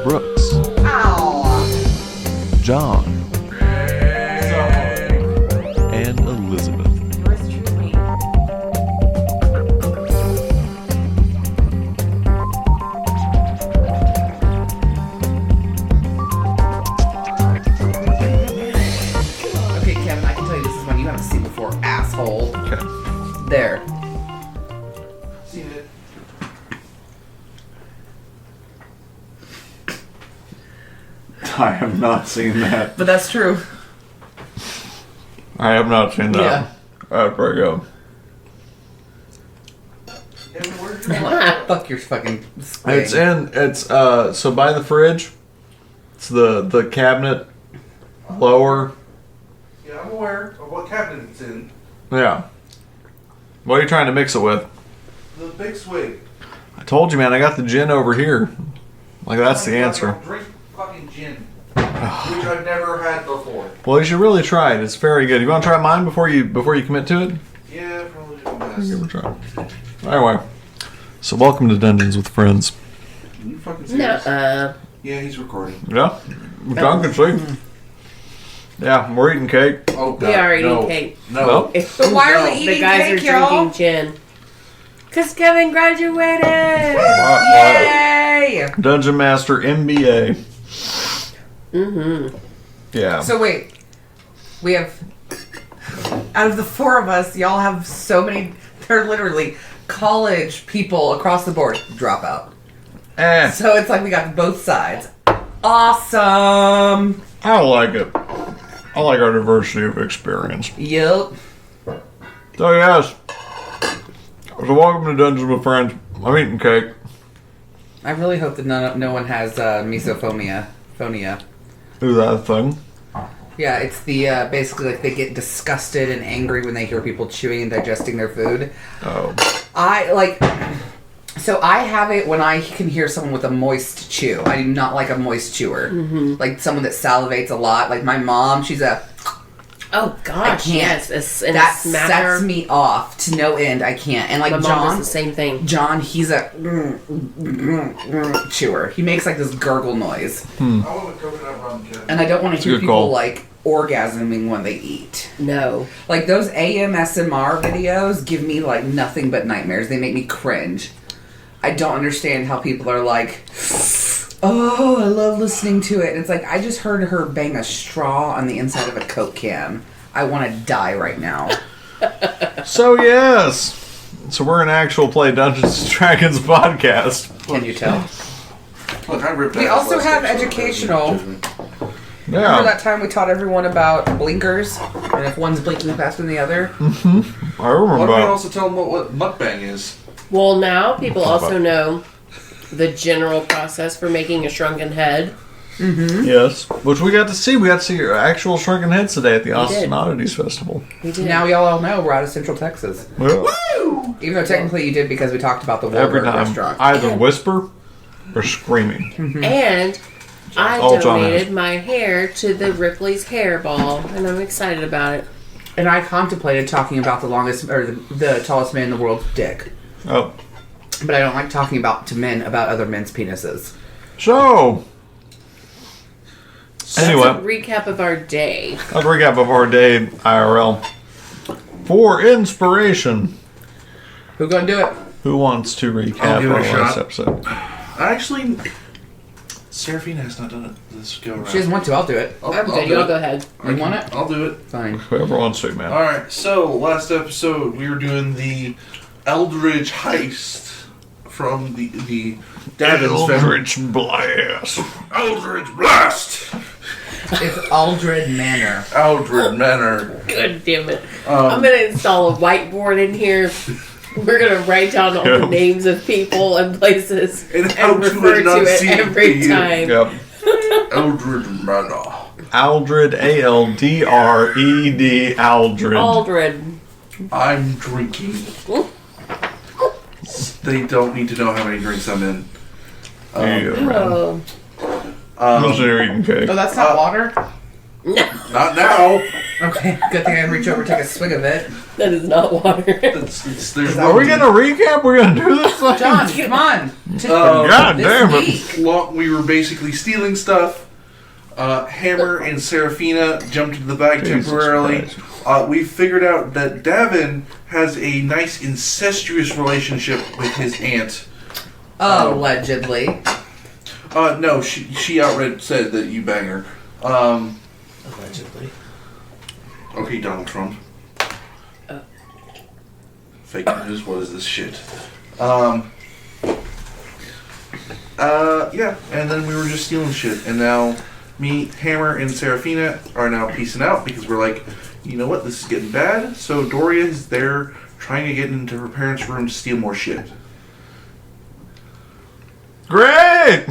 Brooks, John, and Elizabeth. Okay, Kevin, I can tell you this is one you haven't seen before, asshole. Okay. There. Seen it. I have not seen that. But that's true. I have not seen that. Yeah. Alright, there you go. Fuck your fucking thing. It's so by the fridge. It's the cabinet lower. Yeah, I'm aware of what cabinet it's in. Yeah. What are you trying to mix it with? The big swig. I told you, man, I got the gin over here. Like, that's the I answer. don't drink fucking gin. Which I've never had before. Well, you should really try it. It's very good. You want to try mine before you commit to it? Yeah, probably the Give it a best. try. Anyway, so welcome to Dungeons with Friends. You fucking serious? No, Yeah, he's recording. Yeah, John can see. Yeah, we're eating cake. Oh, God. We are eating no. cake. No. Well, But why are we eating the guys cake, are y'all? drinking gin. Because Kevin graduated! Yay! Dungeon Master MBA. Mm-hmm. Yeah. So wait, we have, out of the four of us, y'all have so many, they're literally college people across the board drop out. So it's like we got both sides. Awesome! I like it. I like our diversity of experience. Yup. So yes. So welcome to Dungeons with Friends. I'm eating cake. I really hope that no one has misophonia. Is that a thing? Yeah, it's the, basically like they get disgusted and angry when they hear people chewing and digesting their food. Oh. So I have it when I can hear someone with a moist chew. I do not like a moist chewer. Mm-hmm. Like someone that salivates a lot. Like my mom, she's a... Oh, gosh, can't. yes. That sets me off to no end. I can't. And like My mom John... does the same thing. John, he's a... chewer. He makes like this gurgle noise. I want a coconut rum, Kevin. And I don't want to hear good people call. like orgasming when they eat. No. Like those AMSMR videos give me like nothing but nightmares. They make me cringe. I don't understand how people are like, oh, I love listening to it. And it's like, I just heard her bang a straw on the inside of a Coke can. I want to die right now. So yes. So we're an actual play Dungeons and Dragons podcast. Can you tell? Look, I ripped We that out also last have episode. educational. Remember Yeah. that time we taught everyone about blinkers? And if one's blinking faster than the other? I Why remember. don't we also tell them what mukbang is? Well, now people also know the general process for making a shrunken head. Yes. Which we got to see. We got to see your actual shrunken heads today at the Austin did. Oddities Festival. We did. Now y'all all know we're out of Central Texas. Yeah. Even though technically you did because we talked about the Every Wahlberg time. restaurant. Either whisper or screaming. And I All John donated has. my hair to the Ripley's Hair Ball, and I'm excited about it. And I contemplated talking about the longest or the tallest man in the world's dick. Oh. But I don't like talking to men about other men's penises. So. Anyway. That's a recap of our day. A recap of our day IRL. For inspiration, Who gonna do it? who wants to I'll recap give it our a last shot. episode? Actually, Serafina has not done it this go around. She doesn't want to, I'll do it. I'm I'll good. do Y'all it. go ahead. You want it? I'll do it. Fine. Whoever wants to, man. Alright, so last episode we were doing the Eldridge heist from the Davin's family. Eldritch Blast. Eldridge Blast! It's Aldred Manor. Aldred Manor. God damn it. I'm going to install a whiteboard in here. We're going to write down all the names of people and places And how and to refer to it enunciate every the- time. Yep. Eldridge Manor. Aldred, A-L-D-R-E-D, Aldred. Aldred. I'm drinking. They don't need to know how many drinks I'm in. Oh. Unless you're eating cake. Oh, that's not water? No. Not now. Okay, good thing I reach over and take a swig of it. That is not water. There's Are we gonna recap? We're gonna do this thing? John, come on. God This damn it. week. We were basically stealing stuff. Hammer and Serafina jumped into the bag Jesus temporarily. Christ. We figured out that Davin has a nice incestuous relationship with his aunt. Allegedly. No, she outright said that you bang her. Allegedly. Okay, Donald Trump. Fake news, what is this shit? Yeah, and then we were just stealing shit, and now me, Hammer, and Serafina are now peacing out because we're like, you know what, this is getting bad, so Doria is there trying to get into her parents' room to steal more shit. Great!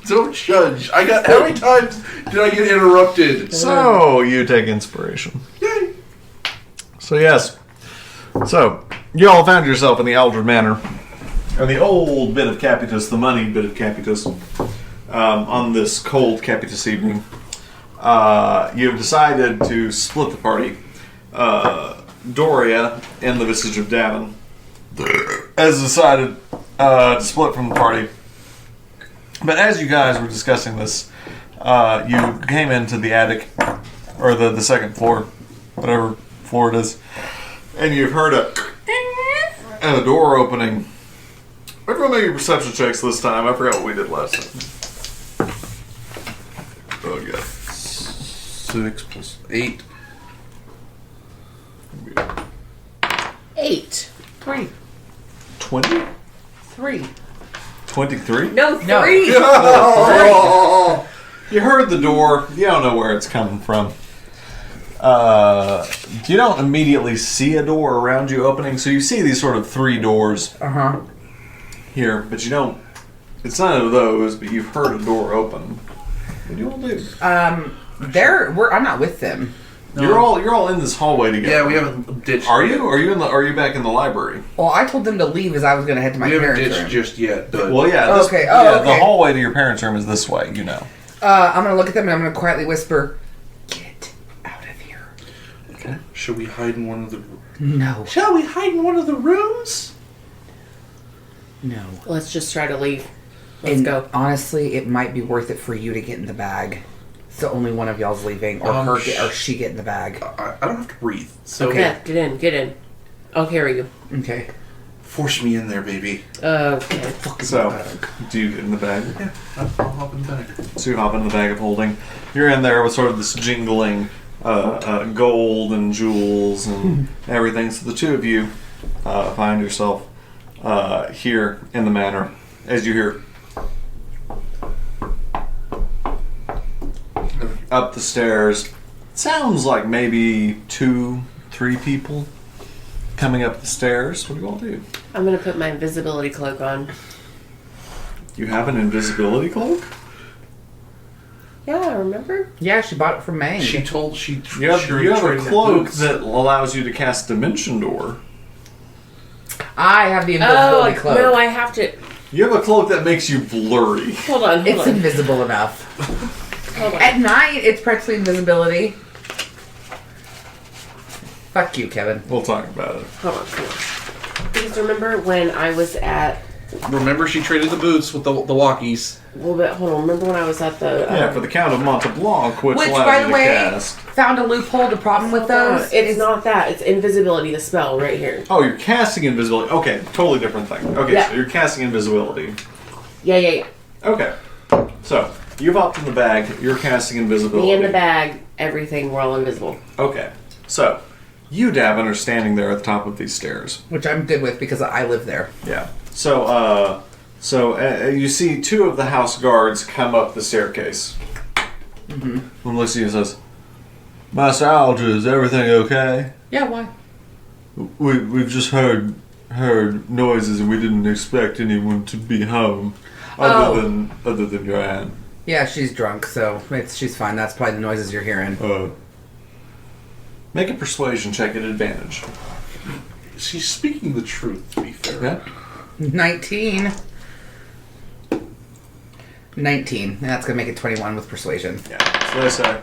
Don't judge. How many times did I get interrupted? So, you take inspiration. Yay! So, yes. So, you all found yourself in the Aldred Manor. Or the old bit of Capitus, the money bit of Capitus. On this cold Capitus evening. You've decided to split the party. Doria and the Visage of Davin has decided to split from the party. But as you guys were discussing this, you came into the attic, or the second floor, whatever floor it is, and you've heard a door opening. Everyone make your perception checks this time. I forgot what we did last time. Oh, yeah. 6 plus 8. 8. 3. 20? 3. 23? No, 3. No. You heard the door. You don't know where it's coming from. You don't immediately see a door around you opening, so you see these sort of 3 doors here, but you don't. It's none of those, but you've heard a door open. What do you want to do? I'm not with them. No. You're all in this hallway together. Yeah, we haven't ditched. Are you? Are you back in the library? Well, I told them to leave as I was going to head to my We haven't parents' ditched room. just yet. But Well, yeah. Okay. The hallway to your parents' room is this way. You know. I'm going to look at them and I'm going to quietly whisper, "Get out of here." Okay. Should we hide in one of the? No. Shall we hide in one of the rooms? No. Let's just try to leave. Let's And go. honestly, it might be worth it for you to get in the bag. So only one of y'all's leaving, or she get in the bag. I don't have to breathe. So Okay. Yeah, get in. I'll carry you. Okay. force me in there, baby. Okay. So, do you get in the bag? Yeah, I'll hop in the bag. So you hop in the bag of holding. You're in there with sort of this jingling gold and jewels and everything. So the two of you find yourself here in the manor as you hear up the stairs. Sounds like maybe 2-3 people coming up the stairs. What do you all do? I'm gonna put my invisibility cloak on. You have an invisibility cloak? Yeah, remember? Yeah, she bought it from Maine. You have a cloak that allows you to cast Dimension Door. I have the invisibility cloak. No, I have to. You have a cloak that makes you blurry. Hold on. It's invisible enough. Hold on. At night, it's practically invisibility. Fuck you, Kevin. We'll talk about it. Hold on. Because remember when I was at. Remember, she traded the boots with the walkies. Well, but hold on. Remember when I was at the. Yeah, for the Count of Monteblanc, which Which, allows by you the to way, cast. found a loophole. The problem with those It's not that. It's invisibility, the spell right here. Oh, you're casting invisibility. Okay, totally different thing. Okay, Yeah. so you're casting invisibility. Yeah. Okay. So, you've hopped in the bag, you're casting invisibility. Me in the bag, everything, we're all invisible. Okay. So, you, Davin, are standing there at the top of these stairs. which I'm good with because I live there. Yeah. So, you see 2 of the house guards come up the staircase. Mm-hmm. One looks at you and says, Master Aldred, is everything okay? Yeah, why? We've just heard noises and we didn't expect anyone to be home other than your aunt. Yeah, she's drunk, so she's fine. That's probably the noises you're hearing. Make a persuasion check at advantage. She's speaking the truth, to be fair. Yeah. 19. And that's gonna make it 21 with persuasion. Yeah. So they say,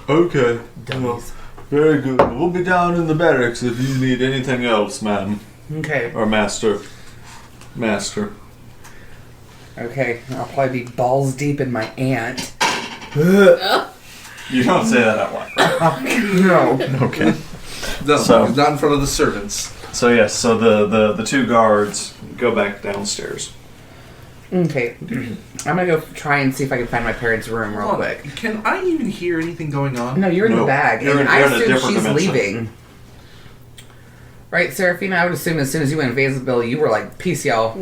Okay. Dummies. Very good. We'll be down in the barracks if you need anything else, ma'am. Okay. Or master. Master. Okay. I'll probably be balls deep in my aunt. You don't say that out loud, right? No. Okay. No, So- not in front of the servants. So yes, so the two guards go back downstairs. Okay. I'm gonna go try and see if I can find my parents' room real Hold on. quick. Can I even hear anything going on? No, you're in No, the bag. you're And in- I you're in a assume different she's dimension. leaving. Right, Serafina? I would assume as soon as you went invisible, you were like, peace, y'all.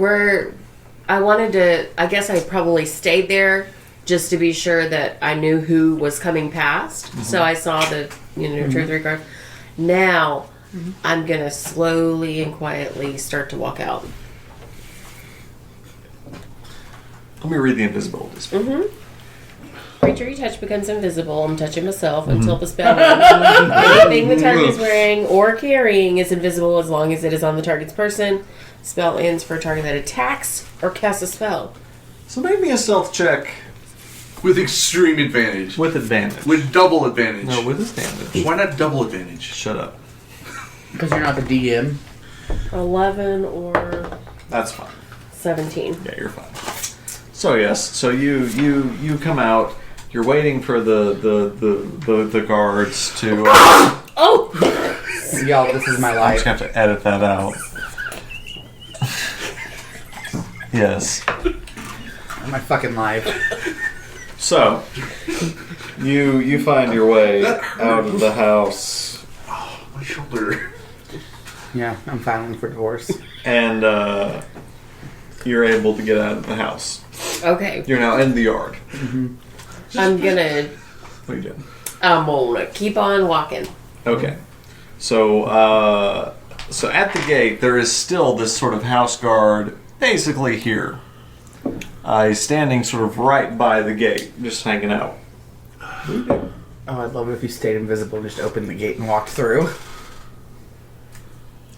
I guess I probably stayed there just to be sure that I knew who was coming past. Mm-hmm. So I saw the, 2 or 3 guards. Now, I'm going to slowly and quietly start to walk out. Let me read the invisibility spell. Creature you touch becomes invisible. I'm touching myself until the spell ends. Anything the target is wearing or carrying is invisible as long as it is on the target's person. Spell ends for a target that attacks or casts a spell. So make me a stealth check With extreme advantage. with advantage. With double advantage. No, with advantage. Why not double advantage? Shut up. Because you're not the DM. 11 or That's fine. 17. Yeah, you're fine. So yes, so you come out. You're waiting for the guards to. Oh! Y'all, this is my I'm life. just gonna have to edit that out. Yes. My fucking life. So you find your way out of the house, My shoulder. Yeah, I'm filing for divorce. and you're able to get out of the house. Okay. You're now in the yard. I'm gonna What are you doing? keep on walking. Okay. So so at the gate there is still this sort of house guard basically here. He's standing sort of right by the gate, just hanging out. Oh, I'd love it if you stayed invisible and just opened the gate and walked through.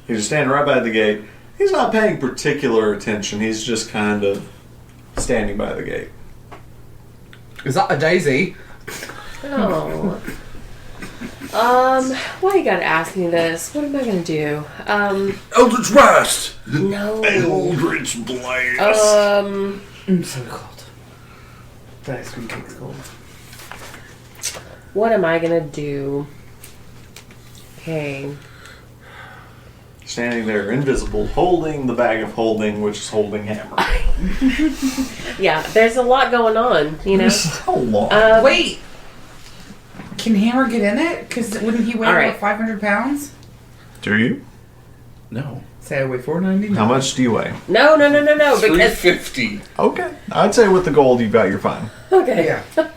He's just standing right by the gate. He's not paying particular attention. He's just kind of standing by the gate. Is that a daisy? Oh. Why you gotta ask me this? What am I gonna do? Eldritch Blast! No. Aldred Blast. I'm so cold. That ice cream cake's cold. What am I gonna do? Okay. Standing there, invisible, holding the bag of holding, which is holding hammer. Yeah, there's a lot going on, you know? So long. Wait! Can Hammer get in it? Because wouldn't he weigh All right. like 500 pounds? Do you? No. Say I weigh 490. How much do you weigh? No, because 350. Okay. I'd say with the gold you've got, you're fine. okay. Yeah.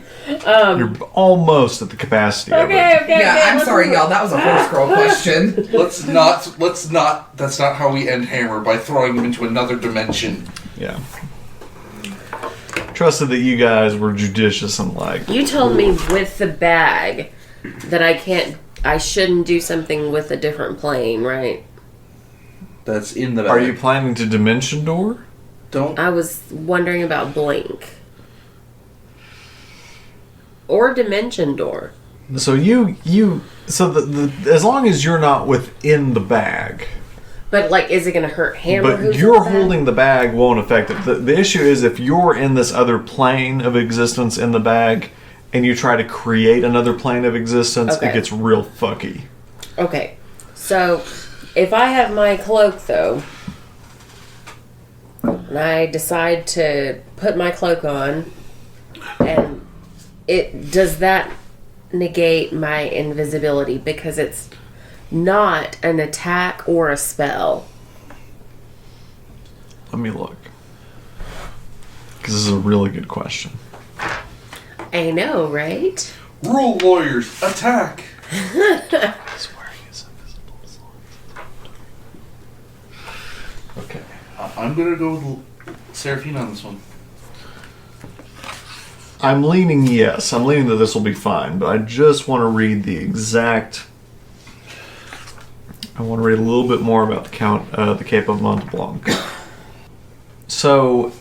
You're almost at the capacity of it. Okay. Yeah, I'm let's sorry, move y'all. on. That was a horse girl question. Let's not, that's not how we end Hammer, by throwing him into another dimension. Yeah. Trusted that you guys were judicious and like. You told me with the bag that I shouldn't do something with a different plane, right? That's in the bag. Are you planning to dimension door? Don't. I was wondering about Blink. Or Dimension Door. So so the as long as you're not within the bag, But, like, is it going to hurt Hammer? but who's in you're the bag? holding the bag won't affect it. The issue is if you're in this other plane of existence in the bag, and you try to create another plane of existence, Okay. it gets real fucky. Okay. So, if I have my cloak, though, and I decide to put my cloak on, and does that negate my invisibility? Because it's not an attack or a spell. Let me look. Because this is a really good question. I know, right? Rule warriors, attack! Okay. I'm gonna go with Serafina on this one. I'm leaning yes. I'm leaning that this will be fine, but I just want to read the exact. I want to read a little bit more about the Cape of Mont Blanc. So,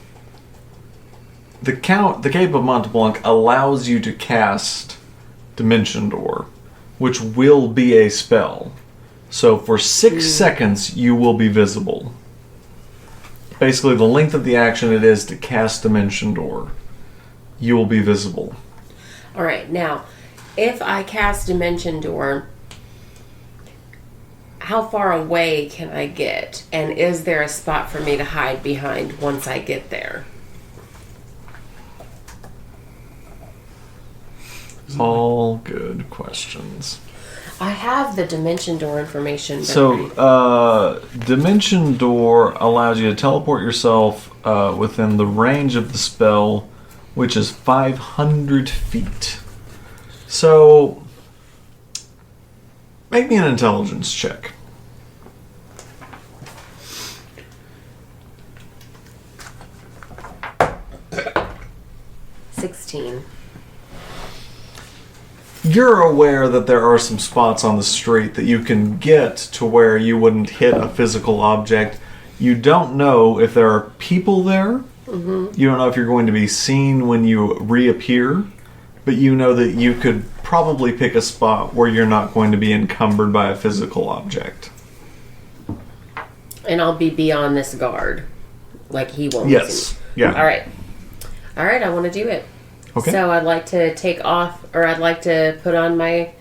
the Cape of Mont Blanc allows you to cast Dimension Door, which will be a spell. So for 6 seconds, you will be visible. Basically, the length of the action it is to cast Dimension Door, you will be visible. All right, now, if I cast Dimension Door, how far away can I get? And is there a spot for me to hide behind once I get there? All good questions. I have the Dimension Door information. So, Dimension Door allows you to teleport yourself within the range of the spell, which is 500 feet. So, make me an intelligence check. $16. You're aware that there are some spots on the street that you can get to where you wouldn't hit a physical object. You don't know if there are people there. Mm-hmm. You don't know if you're going to be seen when you reappear. But you know that you could probably pick a spot where you're not going to be encumbered by a physical object. And I'll be beyond this guard. Like he won't. Yes. Yeah. All right, I want to do it. Okay. So I'd like to take off, or I'd like to put on my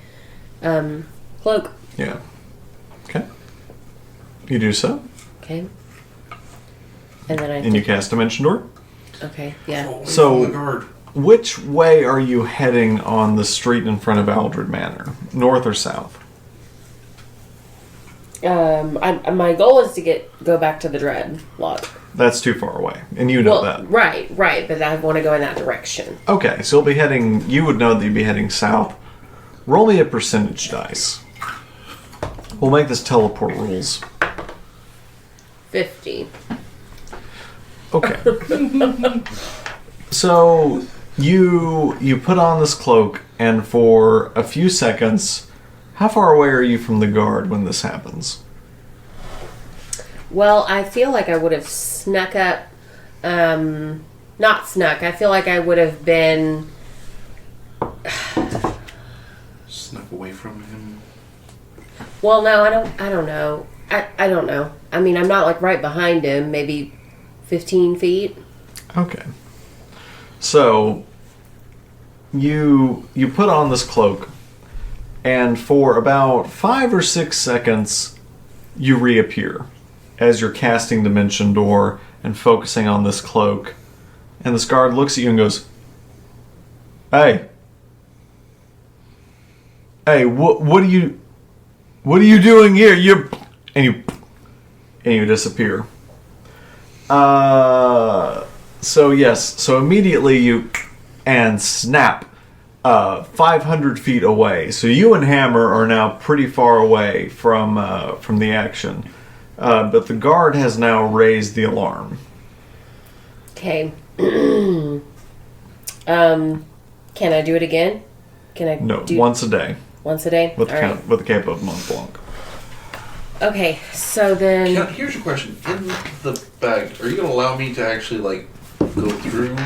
cloak. Yeah. Okay. You do so. Okay. And then And you cast Dimension Door. Okay, yeah. So, the guard. which way are you heading on the street in front of Aldred Manor? North or south? My goal is to go back to the Dread Lodge. That's too far away, and you know that. Right, but I want to go in that direction. Okay, so you'll be heading. You would know that you'd be heading south. Roll me a percentage dice. We'll make this teleport rules. 50. Okay. So you put on this cloak, and for a few seconds, how far away are you from the guard when this happens? Well, I feel like I would have snuck up. Not snuck. I feel like I would have been. Snuck away from him. Well, no, I don't know. I don't know. I mean, I'm not like right behind him. Maybe 15 feet. Okay. So you put on this cloak, and for about 5 or 6 seconds, you reappear as you're casting Dimension Door and focusing on this cloak. And this guard looks at you and goes, Hey, what are you doing here? And you disappear. So immediately you and snap 500 feet away. So you and Hammer are now pretty far away from the action. But the guard has now raised the alarm. Okay. Can I do it again? No, once a day. Once a day? With All right. the cape of Mont Blanc. Okay, so then... Here's your question. In the bag, are you going to allow me to actually, like, go through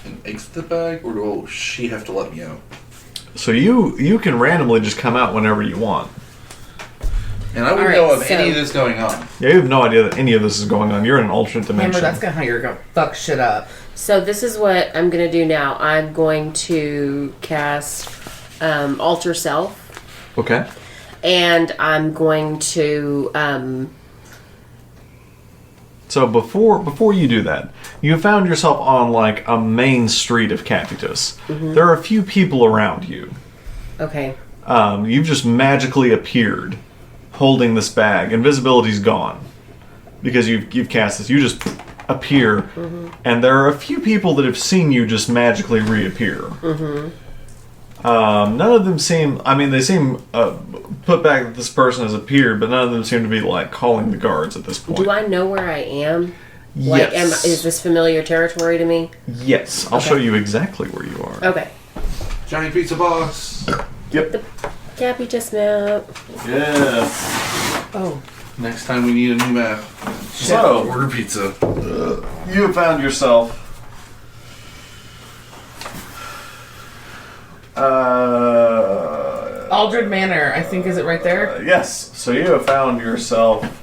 and exit the bag? Or will she have to let me out? So you can randomly just come out whenever you want. And I wouldn't know of any of this going on. Yeah, you have no idea that any of this is going on. You're in an alternate dimension. Remember, that's how you're going to fuck shit up. So this is what I'm going to do now. I'm going to cast Alter Self. Okay. And I'm going to... So before you do that, you found yourself on like a main street of Capitus. Mm-hmm. There are a few people around you. Okay. You've just magically appeared holding this bag. Invisibility's gone because you've cast this. You just appear, mm-hmm. and there are a few people that have seen you just magically reappear. Mm-hmm. None of them seem... I mean, they seem put back that this person has appeared, but none of them seem to be, like, calling the guards at this point. Do I know where I am? Yes. Like, is this familiar territory to me? Yes. I'll show you exactly where you are. Okay. Giant pizza box. Yep. The Capitus map. Yeah. Oh. Next time we need a new map. So, order pizza. You have found yourself... Aldred Manor, I think, is it right there? Yes. So you have found yourself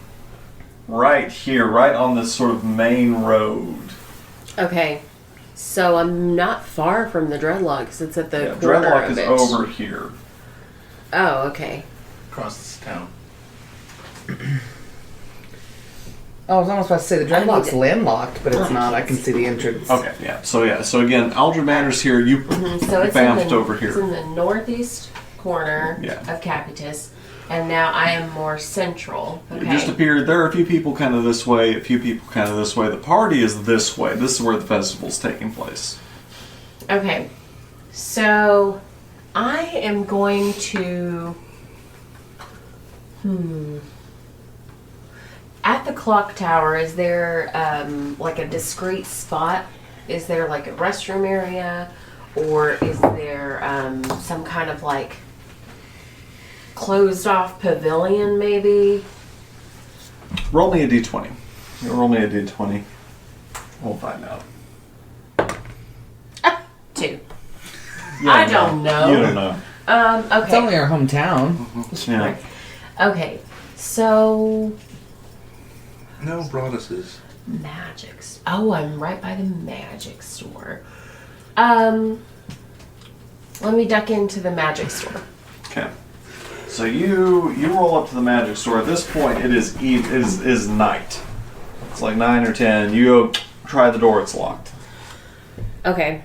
right here, right on this sort of main road. Okay. So I'm not far from the Dreadlock because it's at the corner Dreadlock of is it. over here. Oh, okay. Across this town. Oh, I was almost about to say the I need Dreadlock's to- landlocked, but it's not. I can see the entrance. Okay, yeah. So again, Aldred Manor's here. You So it's bounced over It's here. in the northeast corner Yeah. of Capitus, and now I am more central. It Okay. just appeared there are a few people kind of this way, a few people kind of this way. The party is this way. This is where the festival's taking place. Okay. So I am going to. At the clock tower, is there like a discrete spot? Is there like a restroom area? Or is there some kind of like closed off pavilion maybe? Roll me a d20. Roll me a d20. We'll find out. 2. You I don't know. You don't know. Okay. It's only our hometown. Yeah. Okay. So No Broaduses. Magics. Oh, I'm right by the magic store. Let me duck into the magic store. Okay. So you roll up to the magic store. At this point, it is night. It's like 9 or 10. You go try the door. It's locked. Okay.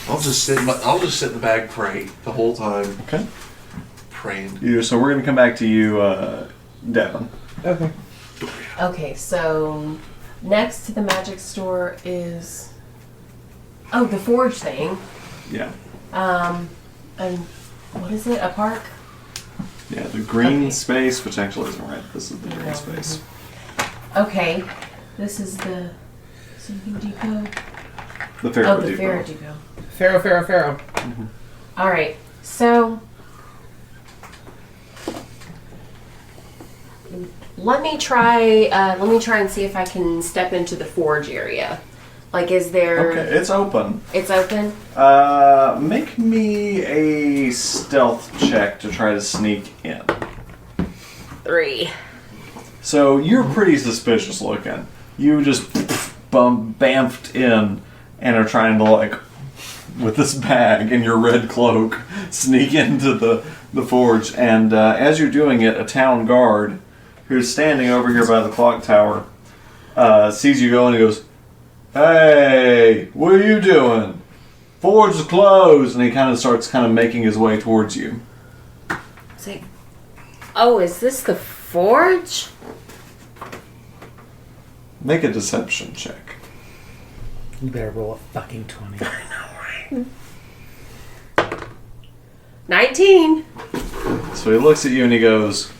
I'll just sit in the bag, pray the whole time, Okay. praying. So we're gonna come back to you, Davin. Okay. Okay, so next to the magic store is the forge thing. Yeah. And what is it? A park? Yeah. The green Okay. space, which actually isn't right. This is the green No. space. Okay. This is the something depot. The Pharaoh the Depot. Pharaoh depot. Pharaoh. All right. So let me try and see if I can step into the forge area. Like, is there? Okay, it's open. It's open. Make me a stealth check to try to sneak in. 3. So you're pretty suspicious looking. You just bamfed in and are trying to, like, with this bag and your red cloak, sneak into the forge. And as you're doing it, a town guard who's standing over here by the clock tower sees you go and he goes, "Hey, what are you doing? Forge is closed." And he kind of starts making his way towards you. Say, oh, is this the forge? Make a deception check. You better roll a fucking 20. 19. So he looks at you and he goes,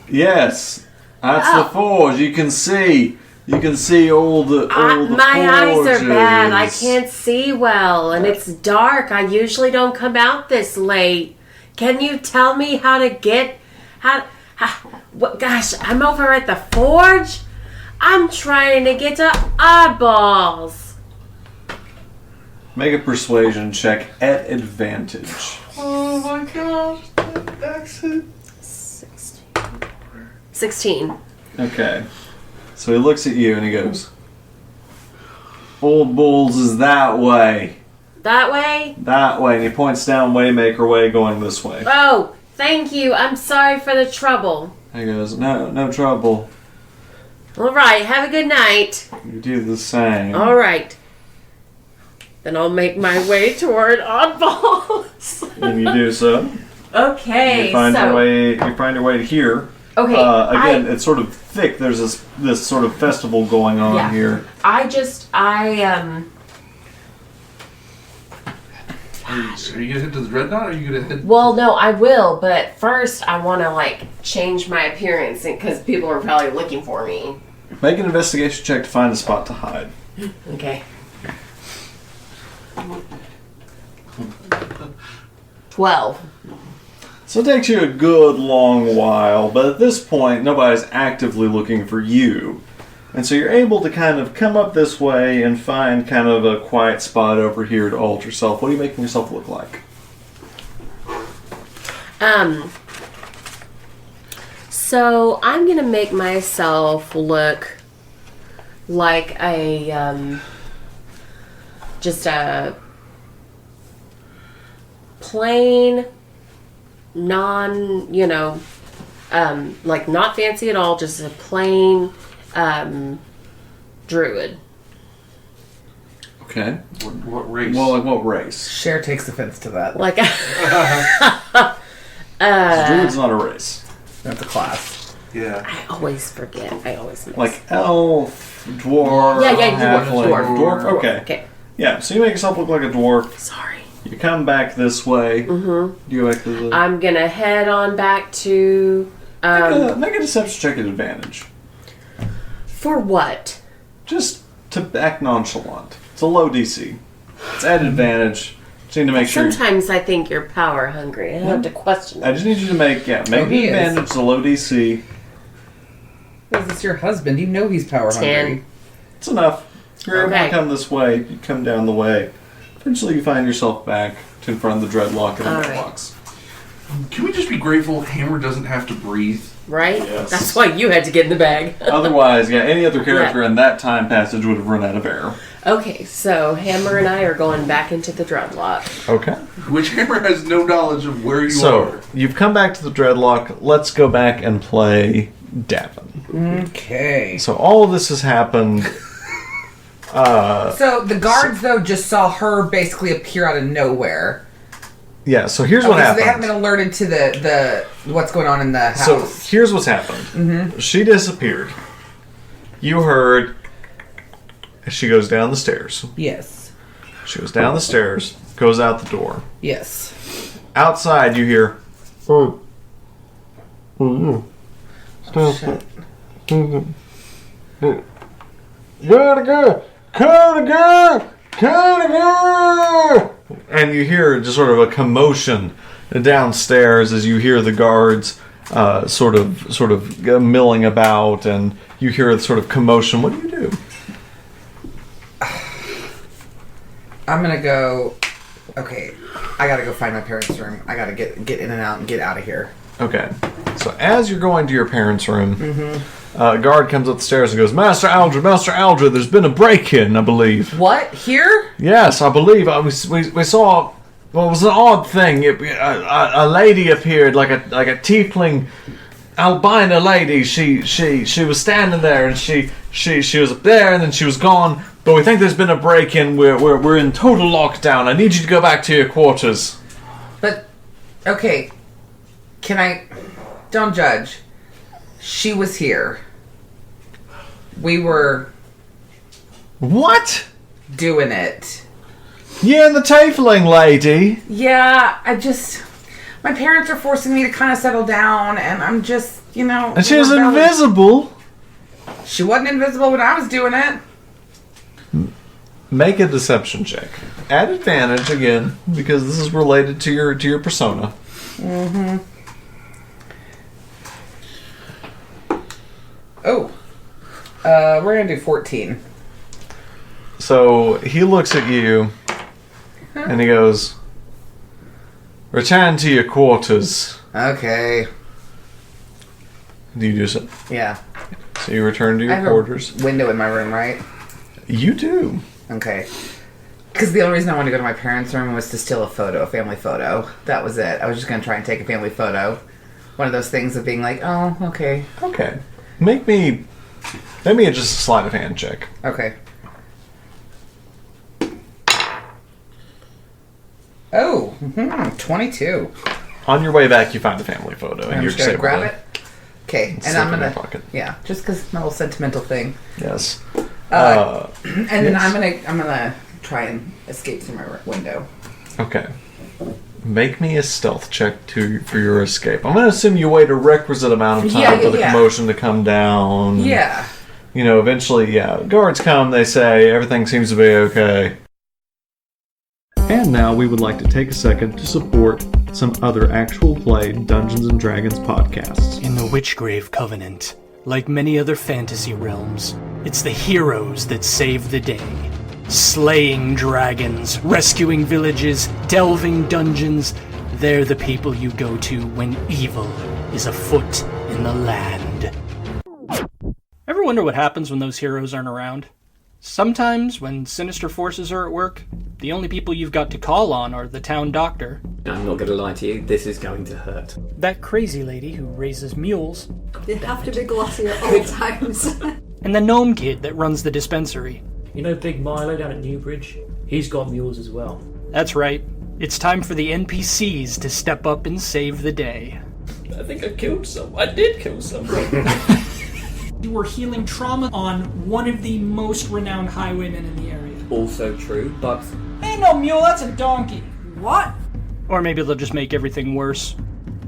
"Yes, that's the forge. You can see all the My eyes are bad. I forges." can't see well, and it's dark. I usually don't come out this late. Can you tell me how to get what? Gosh, I'm over at the forge. I'm trying to get to Oddballs. Make a persuasion check at advantage. Oh my gosh, that accent. 16. Okay. So he looks at you and he goes, "Old Bulls is that way. That way? That way." And he points down Waymaker Way going this way. Oh, thank you. I'm sorry for the trouble. He goes, No trouble. All right, have a good night. You do the same. All right. Then I'll make my way toward Oddballs. And you do so. Okay, You find so... your way to here. Okay, Again, it's sort of thick. There's this sort of festival going on Yeah. here. Are you gonna head to the Dreadnought, or are you gonna head? Well, no, I will, but first I want to, change my appearance because people are probably looking for me. Make an investigation check to find a spot to hide. Okay. 12. So it takes you a good long while, but at this point, nobody's actively looking for you. And so you're able to kind of come up this way and find kind of a quiet spot over here to hold yourself. What are you making yourself look like? So I'm gonna make myself look like just a plain, like not fancy at all, just a plain druid. Okay. What race? Well, like what race? Cher takes offense to that. Like Druid's not a race. That's a class. Yeah. I always forget. I always miss. Like elf, dwarf, Yeah, halfling, dwarf. Okay. Okay. Yeah, so you make yourself look like a dwarf. Sorry. You come back this way. Mm-hmm. You go back to the... I'm gonna head on back to. make a deception check at advantage. For what? Just to act nonchalant. It's a low DC. It's at advantage. Just need to make sure... Sometimes I think you're power hungry. I have to question I it. just need you to make the he is. advantage. It's a low DC. Because it's your husband. You know he's power 10. hungry. It's enough. You're able Okay. to come this way. You come down the way. Eventually you find yourself back in front of the dreadlock and the All right. mailbox. Can we just be grateful Hammer doesn't have to breathe? Right? Yes. That's why you had to get in the bag. Otherwise, any other character in that time passage would have run out of air. Okay, so Hammer and I are going back into the dreadlock. Okay. Which Hammer has no knowledge of where you So, are. you've come back to the dreadlock. Let's go back and play Davin. Okay. So, all of this has happened. So the guards, though, just saw her basically appear out of nowhere. Yeah, so here's what Okay, so happened. they haven't been alerted to the what's going on in the house. So here's what's happened. Mm-hmm. She disappeared. You heard as she goes down the stairs. Yes. She goes down the stairs, goes out the door. Yes. Outside, you hear. Oh. Shit. And you hear just sort of a commotion downstairs as you hear the guards sort of milling about, and you hear a sort of commotion. What do you do? I'm gonna go. Okay, I gotta go find my parents' room. I gotta get in and out and get out of here. Okay. So as you're going to your parents' room, a guard comes up the stairs and goes, Master Aldred, there's been a break-in, I believe. What? Here? Yes, I believe. We saw. Well, it was an odd thing. A lady appeared, like a tiefling, albino lady. She was standing there, and she was up there, and then she was gone. But we think there's been a break-in. We're in total lockdown. I need you to go back to your quarters. But okay, can I? Don't judge. She was here. We were What? doing it. Yeah, the tiefling lady. Yeah, my parents are forcing me to kind of settle down, and I'm just, And she was rebelling. invisible. She wasn't invisible when I was doing it. Make a deception check. At advantage again, because this is related to your persona. Mm-hmm. Oh. We're gonna do 14. So he looks at you and he goes, Return to your quarters. Okay. Do you do so? Yeah. So you return to I your have quarters? a window in my room, right? You do. Okay. Because the only reason I wanted to go to my parents' room was to steal a family photo. That was it. I was just going to try and take a family photo. One of those things of being like, oh, okay. Okay. Make me just a sleight of hand check. Okay. Oh, 22. On your way back, you find the family photo, and I'm you're just going to able grab to it. Okay, and slip I'm it in going your to... pocket. Yeah, just because my little sentimental thing. Yes. And then yes. I'm gonna try and escape through my window. Okay. Make me a stealth check for your escape. I'm going to assume you wait a requisite amount of time for the commotion to come down. Yeah. Eventually, guards come, they say, everything seems to be okay. And now we would like to take a second to support some other actual play Dungeons & Dragons podcasts. In the Witchgrave Covenant, Like many other fantasy realms, it's the heroes that save the day. Slaying dragons, rescuing villages, delving dungeons, they're the people you go to when evil is afoot in the land. Ever wonder what happens when those heroes aren't around? Sometimes, when sinister forces are at work, the only people you've got to call on are the town doctor, I'm not going to lie to you, this is going to hurt. that crazy lady who raises mules, They have to be glossy at all times. and the gnome kid that runs the dispensary. You know Big Milo down at Newbridge? He's got mules as well. That's right. It's time for the NPCs to step up and save the day. I think I killed someone. I did kill someone. You were healing trauma on one of the most renowned highwaymen in the area. Also true, but Ain't no mule, that's a donkey. What? Or maybe they'll just make everything worse.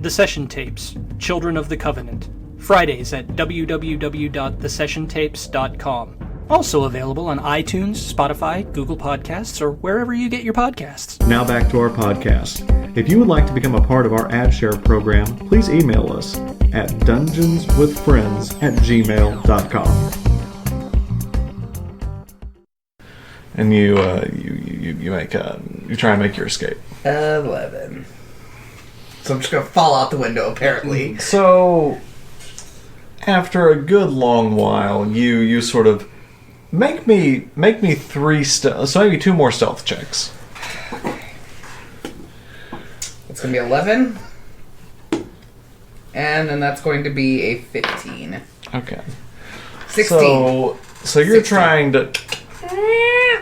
The Session Tapes, Children of the Covenant. Fridays at www.thesessiontapes.com. Also available on iTunes, Spotify, Google Podcasts, or wherever you get your podcasts. Now back to our podcast. If you would like to become a part of our ad share program, please email us at dungeonswithfriends@gmail.com. And you try and make your escape. 11. So I'm just gonna fall out the window, apparently. So, after a good long while, you sort of make me 3 stealth. So maybe 2 more stealth checks. It's gonna be 11. And then that's going to be a 15. Okay. 16. So you're 16. trying to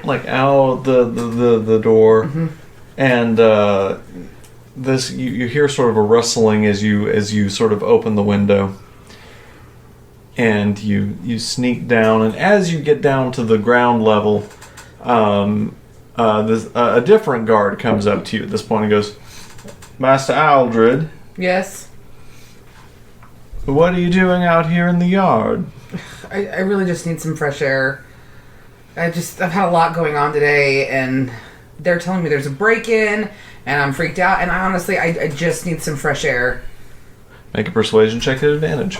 like out the door, and this you hear sort of a rustling as you sort of open the window, and you sneak down, and as you get down to the ground level, a different guard comes up to you at this point and goes, "Master Aldred, Yes. what are you doing out here in the yard?" I really just need some fresh air. I've had a lot going on today, and they're telling me there's a break-in, and I'm freaked out, and I just need some fresh air. Make a persuasion check at advantage.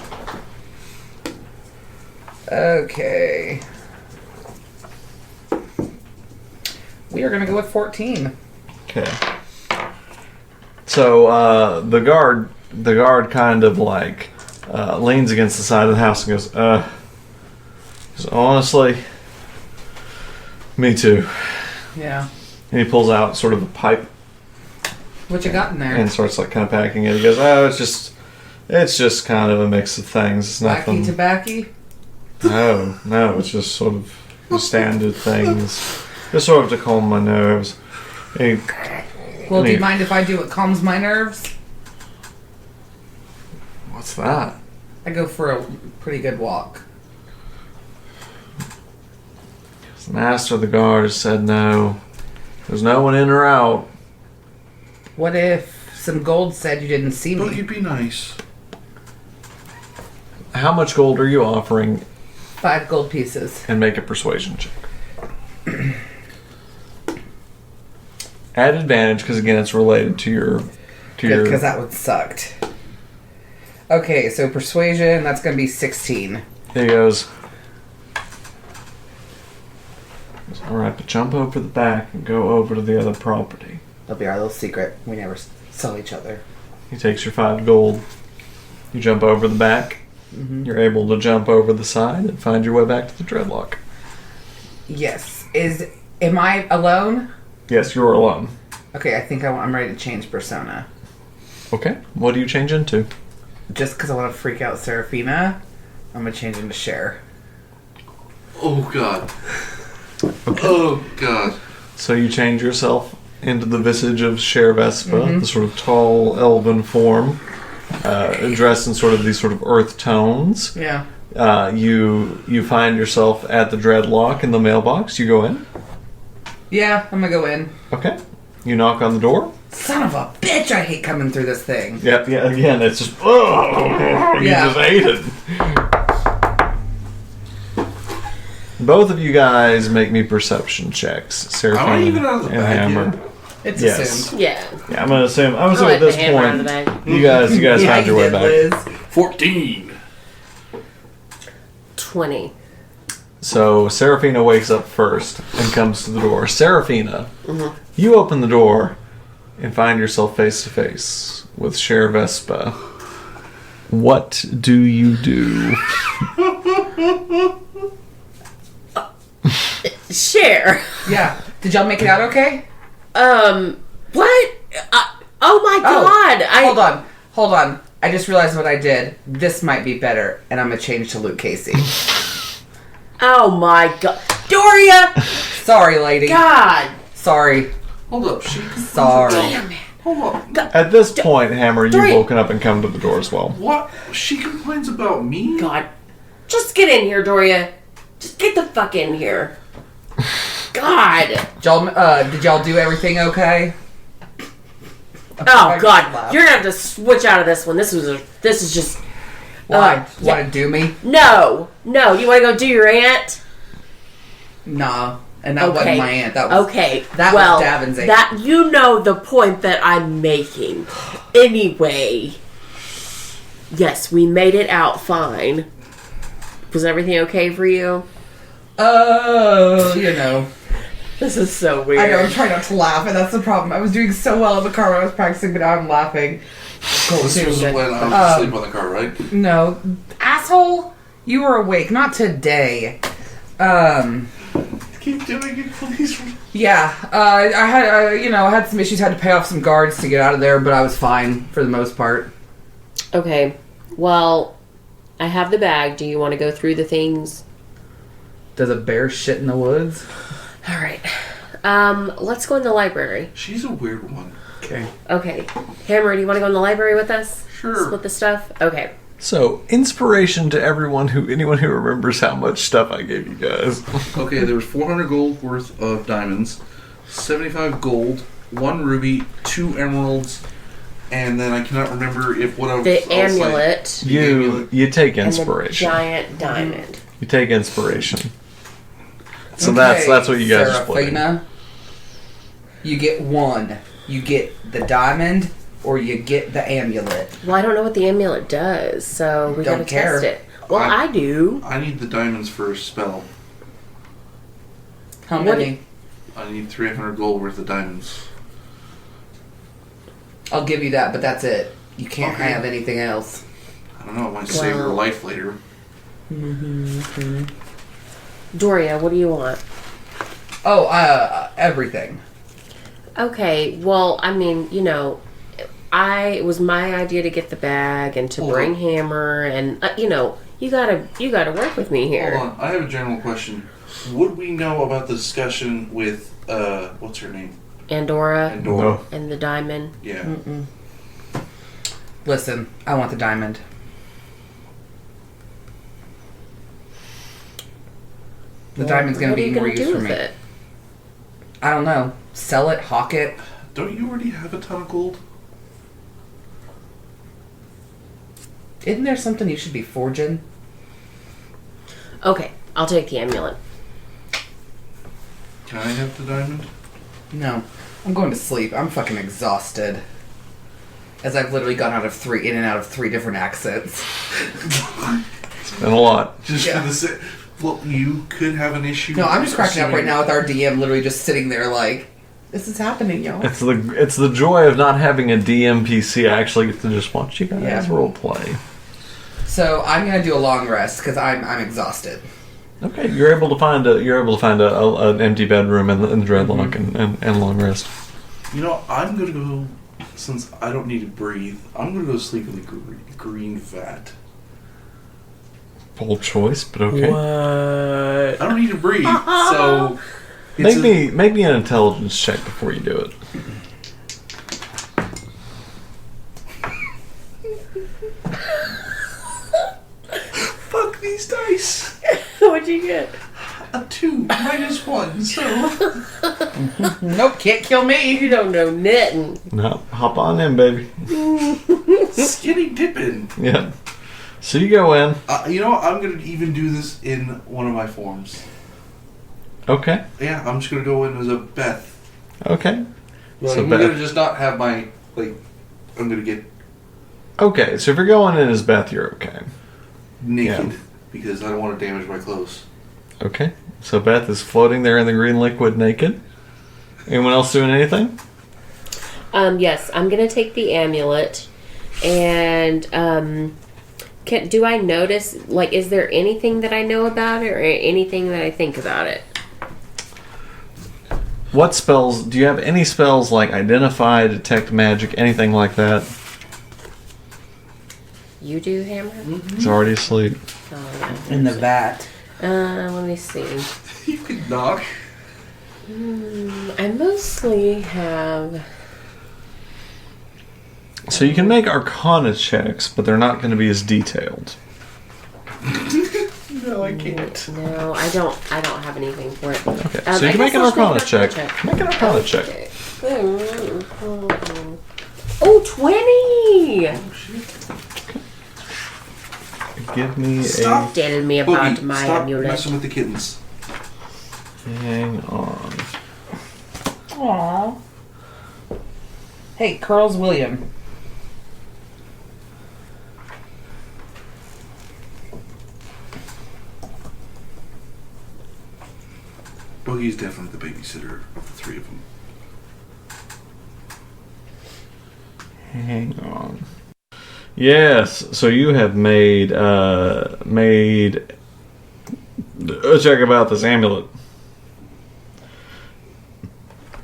Okay. We are going to go with 14. Okay. So the guard kind of like leans against the side of the house and goes, honestly, me too. Yeah. And he pulls out sort of a pipe What you got in there? and starts like kind of packing it. He goes, it's just kind of a mix of things. It's nothing. Tobacco? No, it's just sort of the standard things. Just sort of to calm my nerves. And Well, do you mind if I do what calms my nerves? what's that? I go for a pretty good walk. The master of the guard said no. There's no one in or out. What if some gold said you didn't see Don't me? you be nice? How much gold are you offering? 5 gold pieces. And make a persuasion check. Add advantage because again it's related to your Because that one sucked. Okay, so persuasion, that's going to be 16. There he goes. Alright, but jump over the back and go over to the other property. That'll be our little secret. We never saw each other. He takes your 5 gold. You jump over the back. Mm-hmm. You're able to jump over the side and find your way back to the dreadlock. Yes. Am I alone? Yes, you're alone. Okay, I think I'm ready to change persona. Okay, what do you change into? Just because I want to freak out Serafina, I'm going to change into Cher. Oh god. Oh god. So you change yourself into the visage of Cher Vespa, the sort of tall elven form, dressed in sort of these sort of earth tones. Yeah. You find yourself at the dreadlock in the mailbox. You go in. Yeah, I'm going to go in. Okay. You knock on the door. Son of a bitch, I hate coming through this thing. Yeah, again, it's just, oh, you just hate it. Both of you guys make me perception checks. Serafina Am I even out of the and bag Hammer. yet? It's Yes. assumed. Yeah. Yeah, I'm gonna assume I'll at let this the hammer out of point, the bag. you guys Yeah, found you your way did, back. Liz. 14. 20. So Serafina wakes up first and comes to the door. Serafina, you open the door and find yourself face to face with Cher Vespa. What do you do? Cher. Yeah. Did y'all make it out okay? What? Oh my god! Hold on. I just realized what I did. This might be better, and I'm gonna change to Luke Casey. Oh my god. Doria! Sorry, lady. God! Sorry. Hold up. Sorry. Damn it. Hold on. At this point, Hammer, you've Doria. woken up and come to the door as well. What? She complains about me? God. Just get in here, Doria. Just get the fuck in here. God. Did y'all do everything okay? Oh god. You're gonna have to switch out of this one. This is just... Why? Want to do me? No. No. You want to go do your aunt? Nah. And that wasn't my aunt. That was That was Davin's aunt. That you know the point that I'm making. Anyway. Yes, we made it out fine. Was everything okay for you? You know. This is so weird. I know, I'm trying not to laugh, and that's the problem. I was doing so well in the car when I was practicing, but now I'm laughing. This was when I was asleep on the car, right? No. Asshole, you were awake. Not today. Keep doing it, please. Yeah. I had some issues. Had to pay off some guards to get out of there, but I was fine for the most part. Okay. Well, I have the bag. Do you want to go through the things? Does a bear shit in the woods? All right. Let's go in the library. She's a weird one. Okay. Hammer, do you want to go in the library with us? Sure. Split the stuff? Okay. So, inspiration to anyone who remembers how much stuff I gave you guys. Okay, there was 400 gold worth of diamonds, 75 gold, 1 ruby, 2 emeralds, and then I cannot remember if what else. The amulet. You take And the inspiration. giant diamond. You take inspiration. So Okay, that's what you guys are splitting. Serafina, you get 1. You get the diamond, or you get the amulet. Well, I don't know what the amulet does, so we gotta test it. Well, I do. I need the diamonds for a spell. How many? I need 300 gold worth of diamonds. I'll give you that, but that's it. You can't have anything else. I don't know, it might save her life later. Doria, what do you want? Oh, everything. Okay, well, I mean, it was my idea to get the bag and to bring Hammer, and you gotta work with me here. Hold on, I have a general question. Would we know about the discussion with what's her name? Andorra. No. And the diamond. Yeah. Mm-mm. Listen, I want the diamond. The diamond's gonna be more use for me. It? I don't know. Sell it, hawk it. Don't you already have a ton of gold? Isn't there something you should be forging? Okay, I'll take the amulet. Can I have the diamond? No. I'm going to sleep. I'm fucking exhausted. As I've literally gone in and out of 3 different accents. It's been a lot. Just for the sake. Well, you could have an issue. No, I'm just cracking up right now with our DM literally just sitting there like, this is happening, y'all. It's the joy of not having a DMPC. I actually get to just watch you guys role play. So I'm gonna do a long rest because I'm exhausted. Okay, you're able to find an empty bedroom and the dreadlock and long rest. I'm gonna go, since I don't need to breathe. I'm gonna go sleep in the green vat. Bold choice, but okay. What? I don't need to breathe, so make me an intelligence check before you do it. Fuck these dice. What'd you get? A 2 -1. So nope, can't kill me. You don't know knitting. No, hop on in, baby. skinny dipping. Yeah. So you go in. I'm going to even do this in one of my forms. Okay. Yeah, I'm just going to go in as a Beth. Okay. So I'm going to just not have my, I'm going to get... Okay, so if you're going in as Beth, you're okay. Naked. Yeah. because I don't want to damage my clothes. Okay. So Beth is floating there in the green liquid naked. Anyone else doing anything? Yes, I'm gonna take the amulet, and do I notice, like, is there anything that I know about it, or anything that I think about it? What spells, do you have any spells like Identify, Detect Magic, anything like that? You do, Hammer? He's already asleep. Oh, yeah. In the vat. Let me see. You could knock. I mostly have... So you can make Arcana checks, but they're not going to be as detailed. No, I can't. No, I don't have anything for it. Okay, so you can make an Arcana check. Make an Arcana check. Oh, 20! Give me Stop. Tell me about my Stop amulet. messing with the kittens. Hang on. Aww. Hey, Curls William. Boogie's definitely the babysitter of the three of them. Hang on. Yes, so you have made a check about this amulet.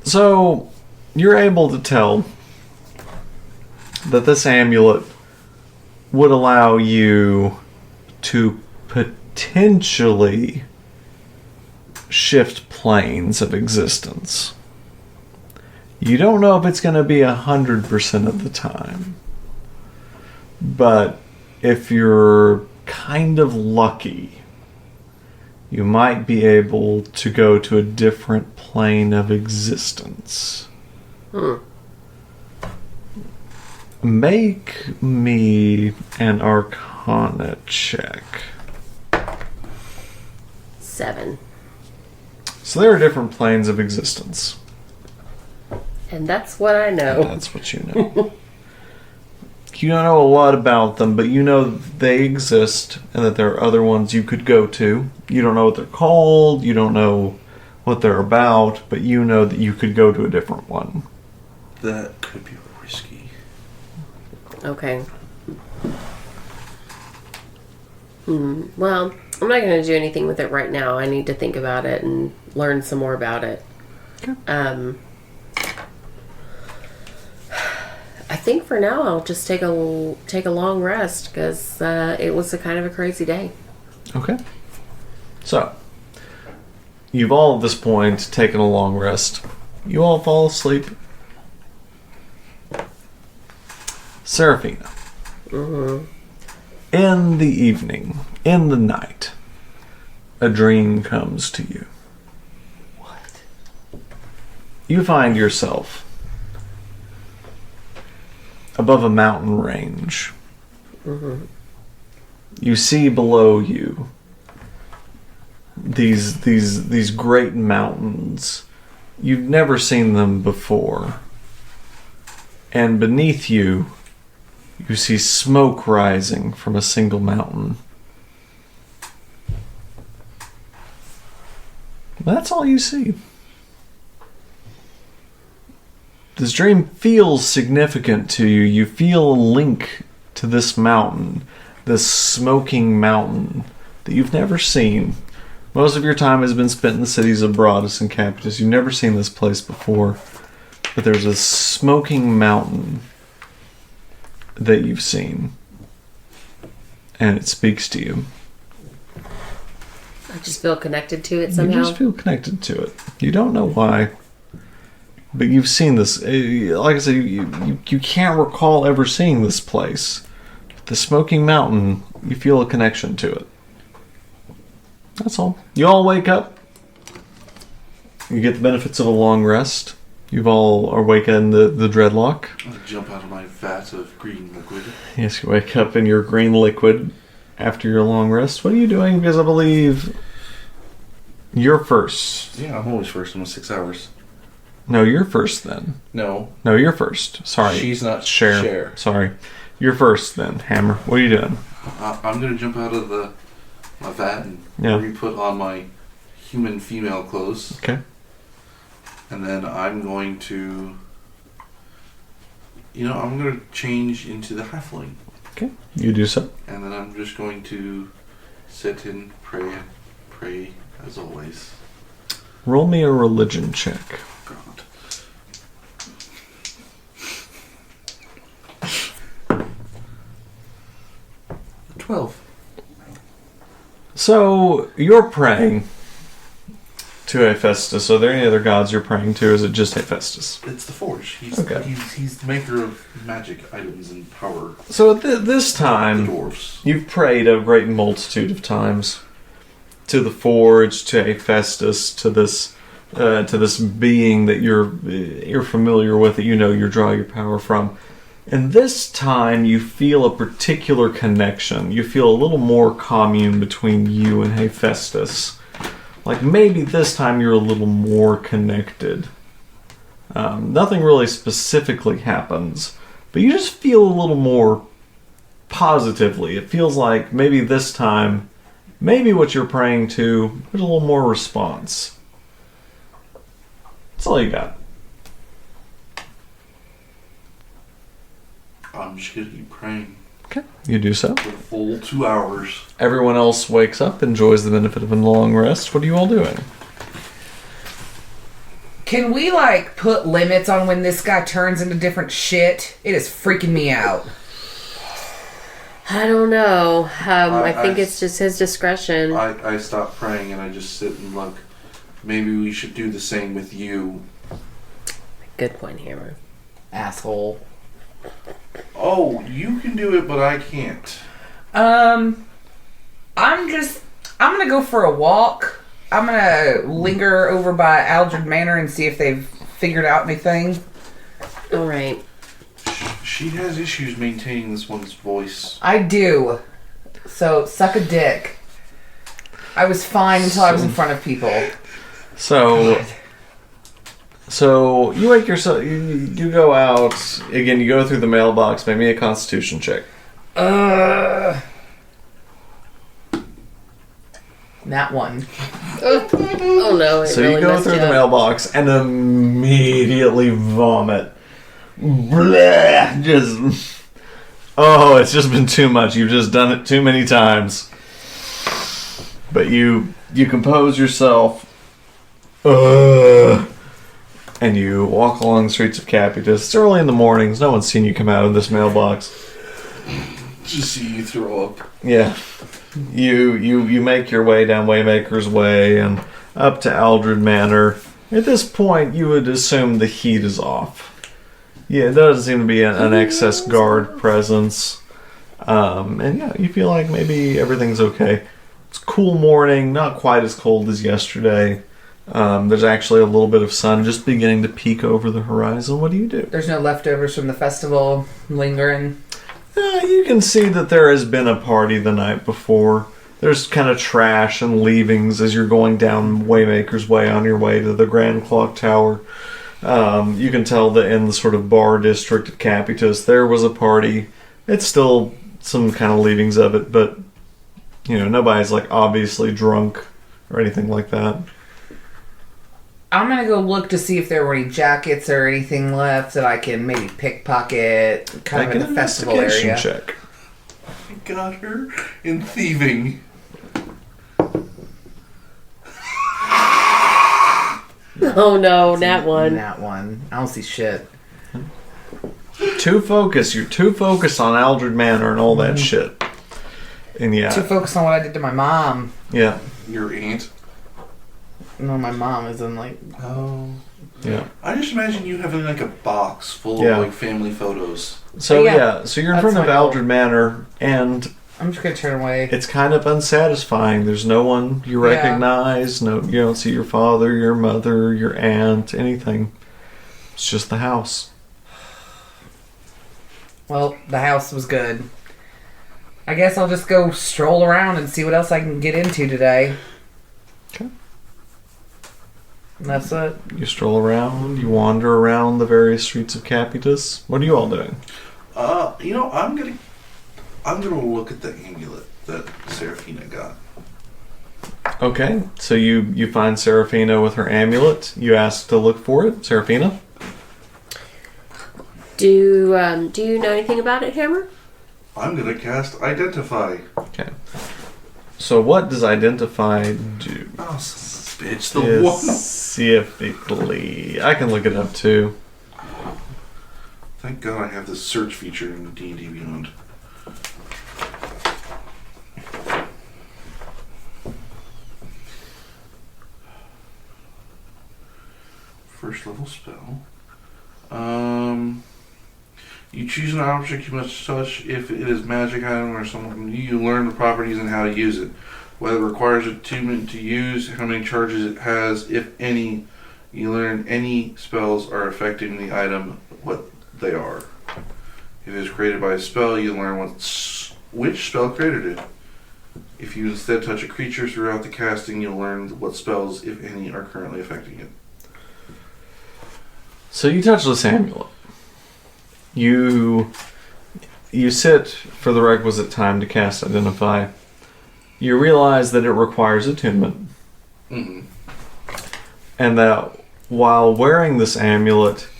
So you're able to tell that this amulet would allow you to potentially shift planes of existence. You don't know if it's going to be 100% of the time. But if you're kind of lucky, you might be able to go to a different plane of existence. Make me an Arcana check. 7. So there are different planes of existence. And that's what I know. That's what you know. You don't know a lot about them, but you know they exist and that there are other ones you could go to. You don't know what they're called, you don't know what they're about, but you know that you could go to a different one. That could be risky. Okay. Well, I'm not going to do anything with it right now. I need to think about it and learn some more about it. Okay. I think for now I'll just take a long rest because it was a kind of a crazy day. Okay. So, you've all at this point taken a long rest. You all fall asleep. Serafina. In the evening, in the night, a dream comes to you. What? You find yourself above a mountain range. You see below you these great mountains. You've never seen them before. And beneath you, you see smoke rising from a single mountain. That's all you see. This dream feels significant to you. You feel a link to this mountain, this smoking mountain that you've never seen. Most of your time has been spent in the cities of Broadus and Capitus. You've never seen this place before. But there's a smoking mountain that you've seen. And it speaks to you. I just feel connected to it somehow. You just feel connected to it. You don't know why. But you've seen this. Like I said, you can't recall ever seeing this place. The Smoking Mountain, you feel a connection to it. That's all. You all wake up. You get the benefits of a long rest. You all are awake in the dreadlock. I'll jump out of my vat of green liquid. Yes, you wake up in your green liquid after your long rest. What are you doing? Because I believe you're first. Yeah, I'm always first in 6 hours. No, you're first then. No, you're first. Sorry. she's not Cher. Sorry. You're first then, Hammer. What are you doing? I'm gonna jump out of the my vat and Yeah. re-put on my human female clothes. Okay. And then I'm going to... I'm going to change into the halfling. Okay. You do so. And then I'm just going to sit and pray as always. Roll me a religion check. God. A 12. So, you're praying to Hephaestus. Are there any other gods you're praying to, or is it just Hephaestus? It's the Forge. He's the maker of magic items and power. So at this time, The dwarves. you've prayed a great multitude of times to the Forge, to Hephaestus, to this being that you're familiar with, that you know you draw your power from. And this time, you feel a particular connection. You feel a little more commune between you and Hephaestus. Like maybe this time you're a little more connected. Nothing really specifically happens, but you just feel a little more positively. It feels like maybe this time, maybe what you're praying to, there's a little more response. That's all you got. I'm just going to keep praying. Okay, you do so. For the full 2 hours. Everyone else wakes up, enjoys the benefit of a long rest. What are you all doing? Can we, put limits on when this guy turns into different shit? It is freaking me out. I don't know. I think it's just his discretion. I stop praying and I just sit and look. Maybe we should do the same with you. Good point, Hammer. Asshole. Oh, you can do it, but I can't. I'm gonna go for a walk. I'm gonna linger over by Aldred Manor and see if they've figured out anything. All right. She has issues maintaining this one's voice. I do. So, suck a dick. I was fine until I was in front of people. So you wake yourself. You go out again. You go through the mailbox. Make me a Constitution check. That one. Oh no! So you go through the mailbox and immediately vomit. Blech, it's just been too much. You've just done it too many times. But you compose yourself. And you walk along the streets of Capitus. It's early in the mornings. No one's seen you come out of this mailbox. Just see you throw up. Yeah. You make your way down Waymaker's Way and up to Aldred Manor. At this point, you would assume the heat is off. Yeah, there doesn't seem to be an excess guard presence. And yeah, you feel like maybe everything's okay. It's a cool morning, not quite as cold as yesterday. There's actually a little bit of sun just beginning to peek over the horizon. What do you do? There's no leftovers from the festival lingering. You can see that there has been a party the night before. There's kind of trash and leavings as you're going down Waymaker's Way on your way to the Grand Clock Tower. You can tell that in the sort of bar district at Capitus, there was a party. It's still some kind of leavings of it, but nobody's obviously drunk or anything like that. I'm gonna go look to see if there were any jackets or anything left that I can maybe pickpocket, kind of in the festival area. Check. I got her in thieving. Oh no, Nat one. Nat one. I don't see shit. Too focused. You're too focused on Aldred Manor and all that shit. And yeah. Too focused on what I did to my mom. Yeah. Your aunt? No, my mom is in Oh. Yeah. I just imagine you having a box full of family photos. So so you're in front of Aldred Manor, and I'm just gonna turn away. It's kind of unsatisfying. There's no one you recognize. No, you don't see your father, your mother, your aunt, anything. It's just the house. Well, the house was good. I guess I'll just go stroll around and see what else I can get into today. Okay. And that's it. You stroll around, you wander around the various streets of Capitus. What are you all doing? I'm gonna look at the amulet that Serafina got. Okay, so you find Serafina with her amulet. You ask to look for it, Serafina. Do you know anything about it, Hammer? I'm gonna cast Identify. Okay. So what does Identify do? Oh, bitch, the one. Specifically, I can look it up too. Thank God I have this search feature in D&D Beyond. First level spell. You choose an object you must touch. If it is magic item or something, you learn the properties and how to use it. Whether it requires attunement to use, how many charges it has, if any. You learn any spells are affecting the item, what they are. If it is created by a spell, you learn which spell created it. If you instead touch a creature throughout the casting, you'll learn what spells, if any, are currently affecting it. So you touch this amulet. You sit for the requisite time to cast Identify. You realize that it requires attunement. Mm-hmm. And that while wearing this amulet,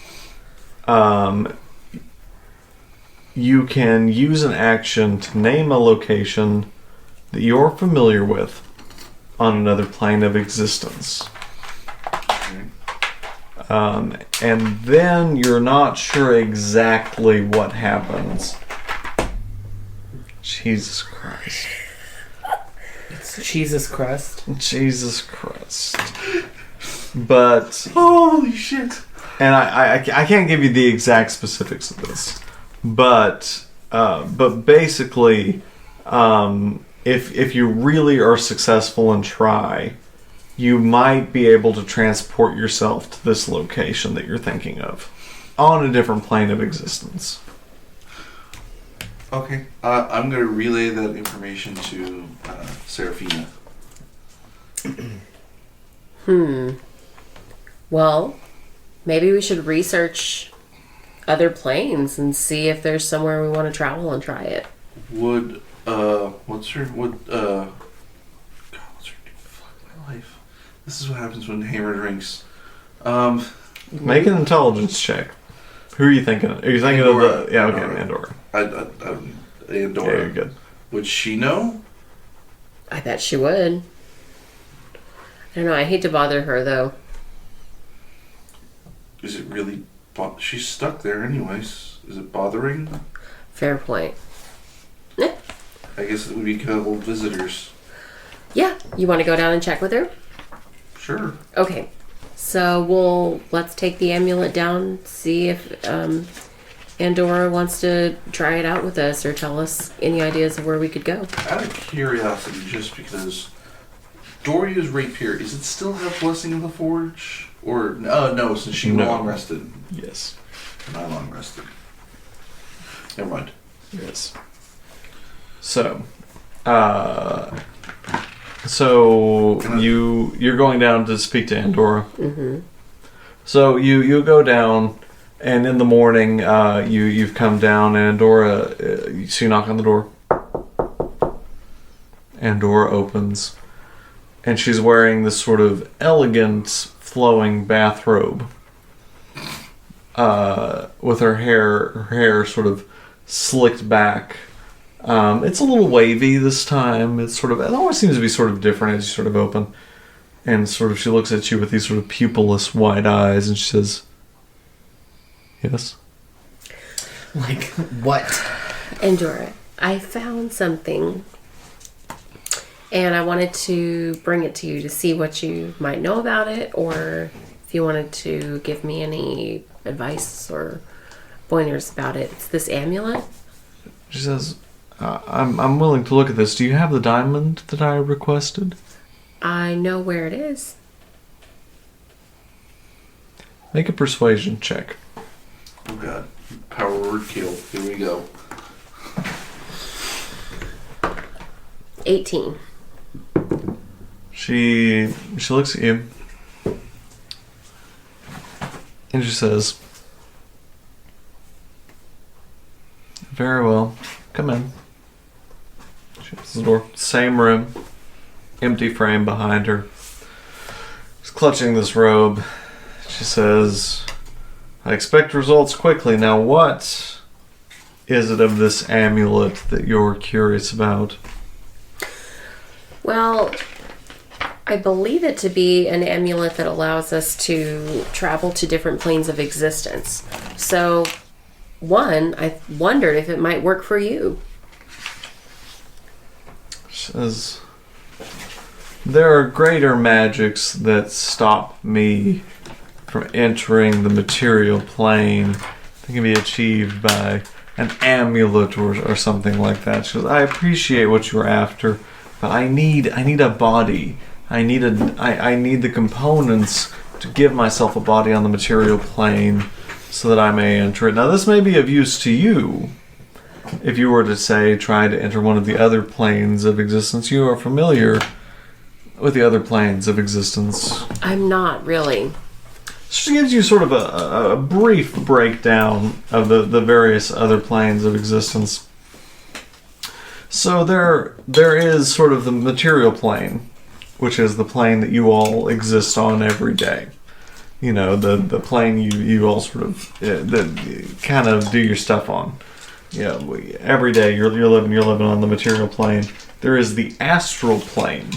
you can use an action to name a location that you're familiar with on another plane of existence. And then you're not sure exactly what happens. Jesus Christ. It's Jesus Christ. Jesus Christ. But... Holy shit! And I can't give you the exact specifics of this. But basically, if you really are successful and try, you might be able to transport yourself to this location that you're thinking of on a different plane of existence. Okay, I'm going to relay that information to Serafina. Well, maybe we should research other planes and see if there's somewhere we want to travel and try it. What's her name? Fuck my life. This is what happens when Hammer drinks. Make an intelligence check. Who are you thinking of? Are you thinking Andorra. of the... Yeah, okay, Andorra. I don't... Andorra. Yeah, you're good. Would she know? I bet she would. I don't know, I hate to bother her, though. Is it really... She's stuck there anyways. Is it bothering? Fair point. I guess it would be couple visitors. Yeah, you want to go down and check with her? Sure. Okay, so let's take the amulet down, see if Andorra wants to try it out with us or tell us any ideas of where we could go. Out of curiosity, just because Doria's rapier, does it still have Blessing of the Forge? Or, no, since she long rested. Yes. And I long rested. Never mind. Yes. So, you're going down to speak to Andorra. Mm-hmm. So you go down, and in the morning, you've come down, and Andorra, so you knock on the door. Andorra opens, and she's wearing this sort of elegant, flowing bathrobe, with her hair sort of slicked back. It's a little wavy this time. It always seems to be sort of different as you sort of open. And she looks at you with these sort of pupilless wide eyes and she says, yes? Like, what? Andorra, I found something. And I wanted to bring it to you to see what you might know about it, or if you wanted to give me any advice or pointers about it. It's this amulet. She says, I'm willing to look at this. Do you have the diamond that I requested? I know where it is. Make a persuasion check. Oh god. Power word kill. Here we go. 18. She looks at you. And she says, very well. Come in. She opens the door. Same room. empty frame behind her. She's clutching this robe. She says, I expect results quickly. Now what is it of this amulet that you're curious about? Well, I believe it to be an amulet that allows us to travel to different planes of existence. So, I wondered if it might work for you. She says, there are greater magics that stop me from entering the material plane that can be achieved by an amulet or something like that. She goes, I appreciate what you're after, but I need a body. I need the components to give myself a body on the material plane so that I may enter it. Now this may be of use to you. If you were to say try to enter one of the other planes of existence, you are familiar with the other planes of existence. I'm not really. She gives you sort of a brief breakdown of the various other planes of existence. So there is sort of the material plane, which is the plane that you all exist on every day. You know, the plane you all sort of kind of do your stuff on. Yeah, every day you're living on the material plane. There is the astral plane,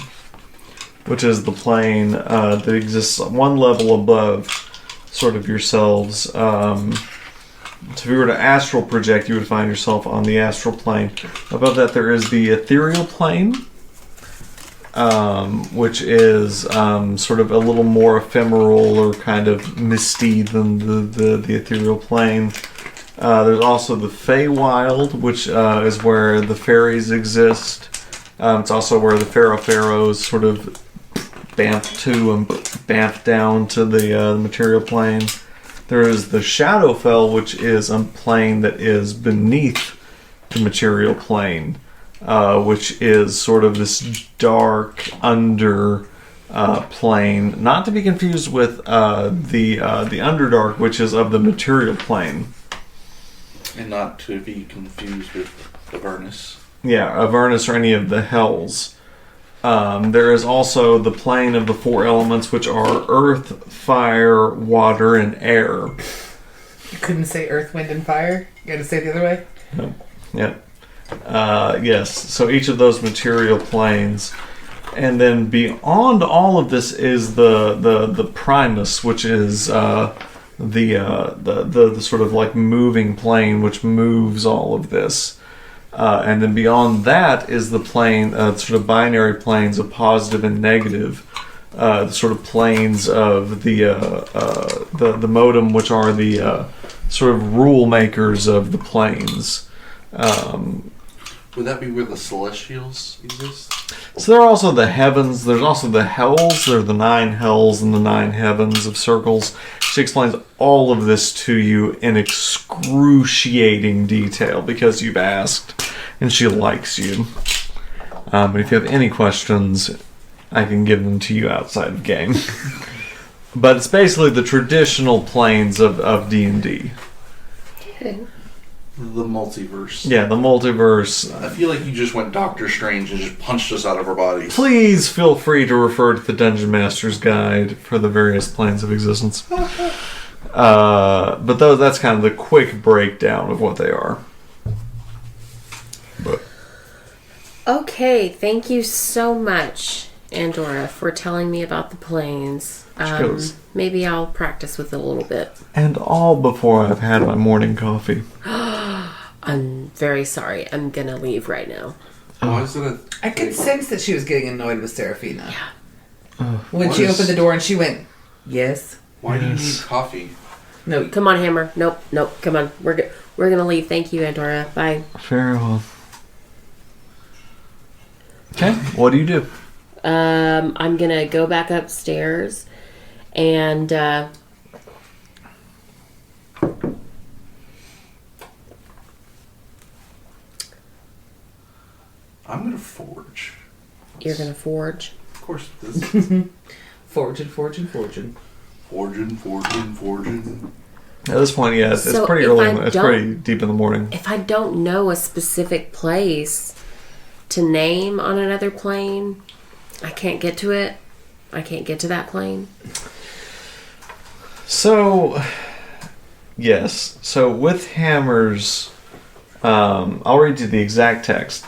which is the plane that exists one level above sort of yourselves. So if you were to astral project, you would find yourself on the astral plane. Above that there is the ethereal plane, which is sort of a little more ephemeral or kind of misty than the ethereal plane. There's also the Feywild, which is where the fairies exist. It's also where the pharaohs sort of bamf to and bamf down to the material plane. There is the Shadowfell, which is a plane that is beneath the material plane, which is sort of this dark under plane, not to be confused with the Underdark, which is of the material plane. And not to be confused with Avernus. Yeah, Avernus or any of the Hells. There is also the plane of the four elements, which are earth, fire, water, and air. You couldn't say earth, wind, and fire? You gotta say it the other way? No. Yep. Yes, so each of those material planes. And then beyond all of this is the Primus, which is the sort of like moving plane which moves all of this. And then beyond that is the plane, sort of binary planes of positive and negative, the sort of planes of the modem, which are the sort of rule makers of the planes. Would that be where the Celestials exist? So there are also the heavens. There's also the hells. There are the 9 hells and the 9 heavens of circles. She explains all of this to you in excruciating detail because you've asked, and she likes you. But if you have any questions, I can give them to you outside of game. But it's basically the traditional planes of D&D. Okay. The multiverse. Yeah, the multiverse. I feel like you just went Doctor Strange and just punched us out of our bodies. Please feel free to refer to the Dungeon Master's Guide for the various planes of existence. But that's kind of the quick breakdown of what they are. But. Okay, thank you so much, Andorra, for telling me about the planes. Maybe I'll practice with it a little bit. And all before I've had my morning coffee. I'm very sorry. I'm gonna leave right now. I could sense that she was getting annoyed with Serafina. Yeah. When she opened the door and she went, yes. Why do you need coffee? No, come on, Hammer. Nope. Come on. We're gonna leave. Thank you, Andorra. Bye. Very well. Okay. What do you do? I'm gonna go back upstairs and I'm gonna forge. You're gonna forge? Of course. This Forging. Forging. At this point, yeah, it's So pretty if early. I It's pretty deep in the morning. If I don't know a specific place to name on another plane, I can't get to it. I can't get to that plane. So, yes. So with hammers, I'll read you the exact text.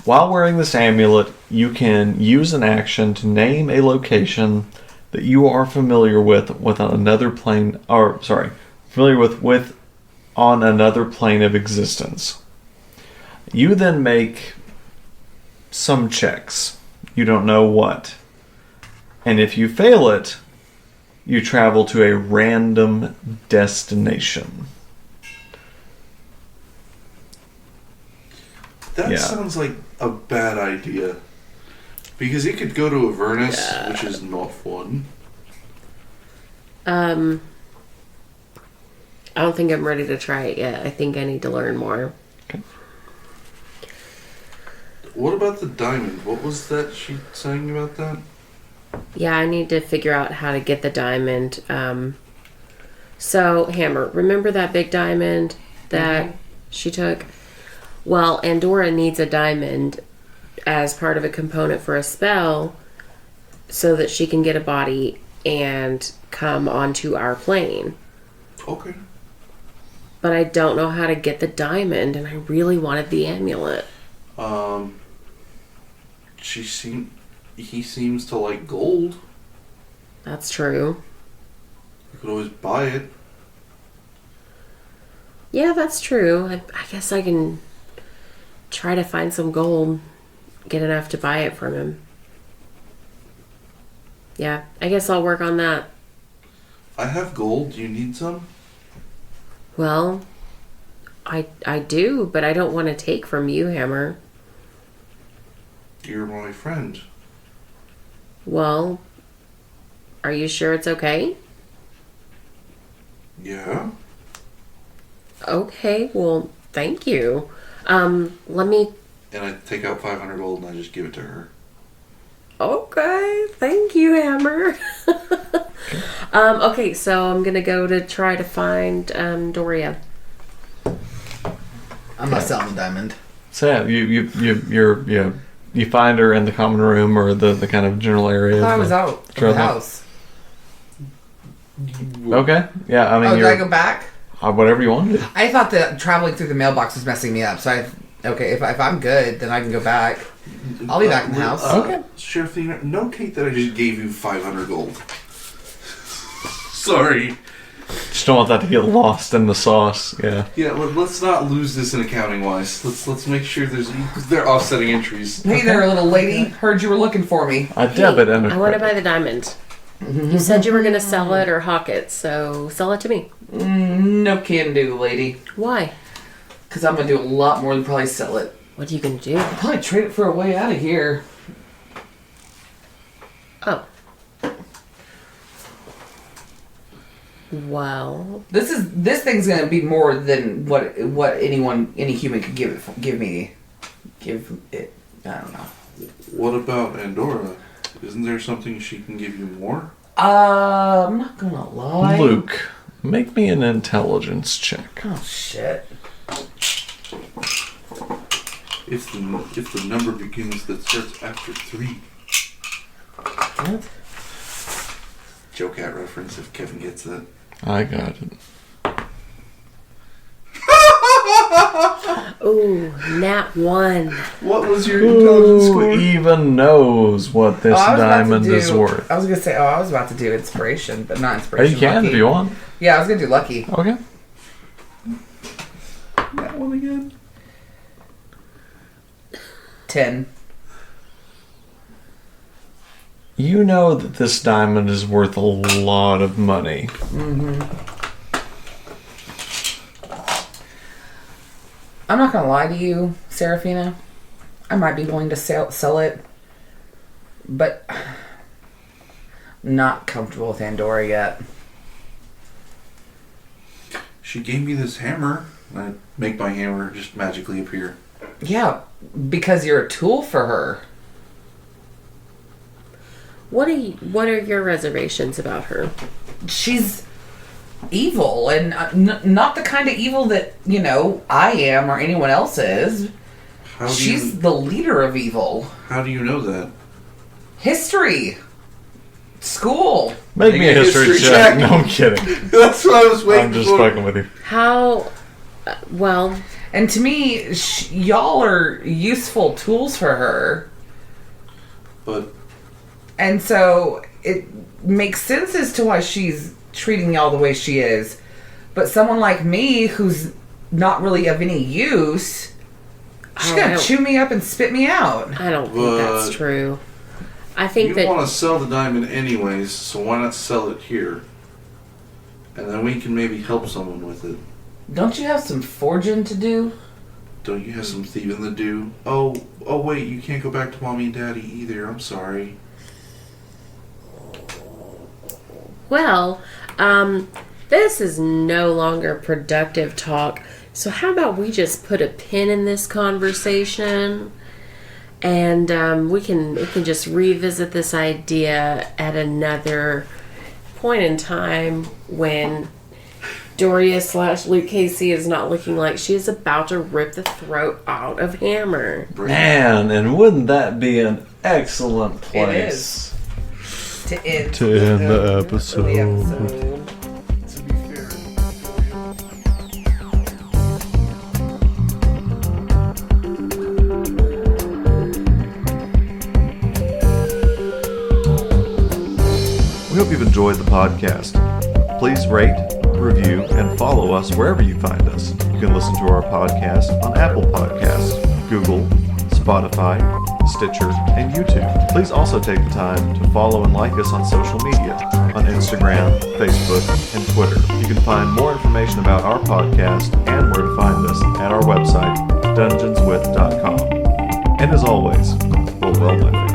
While wearing this amulet, you can use an action to name a location that you are familiar with on another plane, familiar with on another plane of existence. You then make some checks. You don't know what. And if you fail it, you travel to a random destination. That sounds like a bad idea. Because he could go to Avernus, which is not fun. I don't think I'm ready to try it yet. I think I need to learn more. Okay. What about the diamond? What was that she saying about that? Yeah, I need to figure out how to get the diamond. So, Hammer, remember that big diamond that she took? Well, Andorra needs a diamond as part of a component for a spell so that she can get a body and come onto our plane. Okay. But I don't know how to get the diamond, and I really wanted the amulet. He seems to like gold. That's true. You could always buy it. Yeah, that's true. I guess I can try to find some gold, get enough to buy it from him. Yeah, I guess I'll work on that. I have gold. Do you need some? Well, I do, but I don't want to take from you, Hammer. You're my friend. Well, are you sure it's okay? Yeah. Okay, well, thank you. Let me... And I take out 500 gold and I just give it to her. Okay, thank you, Hammer. Okay, so I'm gonna go to try to find Doria. I'm not selling the diamond. So yeah, you find her in the common room or the kind of general area. I was out of the house. Okay, yeah, I mean, did I go back? Whatever you want to do. I thought that traveling through the mailbox was messing me up, so if I'm good, then I can go back. I'll be back in the house. Okay. Serafina, notate that I just gave you 500 gold. Sorry. Just don't want that to get lost in the sauce. Yeah. Yeah. Let's not lose this in accounting wise. Let's make sure they're offsetting entries. Hey there, little lady. Heard you were looking for me. A debit and a I want to buy the diamond. You said you were going to sell it or hawk it, so sell it to me. No can do, lady. Why? Because I'm going to do a lot more than probably sell it. What are you going to do? I'll probably trade it for a way out of here. Oh. Well, this thing's going to be more than what any human could give it. I don't know. What about Andorra? Isn't there something she can give you more? I'm not gonna lie. Luke, make me an intelligence check. Oh shit. If the number begins that starts after 3. What? Joe Cat reference if Kevin gets that. I got it. ooh, nat 1. What was your intelligence score? Who even knows what this diamond is worth? I was gonna say, I was about to do inspiration, but not inspiration. You can lucky. if you want. Yeah, I was gonna do lucky. Okay. That one again. 10. You know that this diamond is worth a lot of money. Mm-hmm. I'm not gonna lie to you, Serafina. I might be willing to sell it, but I'm not comfortable with Andorra yet. She gave me this hammer. I make my hammer just magically appear. Yeah, because you're a tool for her. What are your reservations about her? She's evil, and not the kind of evil that, I am or anyone else is. She's the leader of evil. How do you know that? History. School. Make me a history check. No, I'm kidding. That's what I was waiting I'm just for. fucking with you. How? Well, And to me, y'all are useful tools for her. But And so it makes sense as to why she's treating y'all the way she is. But someone like me, who's not really of any use, she's gonna chew me up and spit me out. I don't think that's true. I think you that want to sell the diamond anyways, so why not sell it here? And then we can maybe help someone with it. Don't you have some forging to do? Don't you have some thieving to do? Oh wait, you can't go back to mommy and daddy either. I'm sorry. Well, this is no longer productive talk. So how about we just put a pin in this conversation, and we can just revisit this idea at another point in time when Doria / Luke Casey is not looking like she is about to rip the throat out of Hammer. Man, and wouldn't that be an excellent place to end the episode? We hope you've enjoyed the podcast. Please rate, review, and follow us wherever you find us. You can listen to our podcast on Apple Podcasts, Google, Spotify, Stitcher, and YouTube. Please also take the time to follow and like us on social media, on Instagram, Facebook, and Twitter. You can find more information about our podcast and where to find us at our website, dungeonswith.com. And as always, roll well, my friends.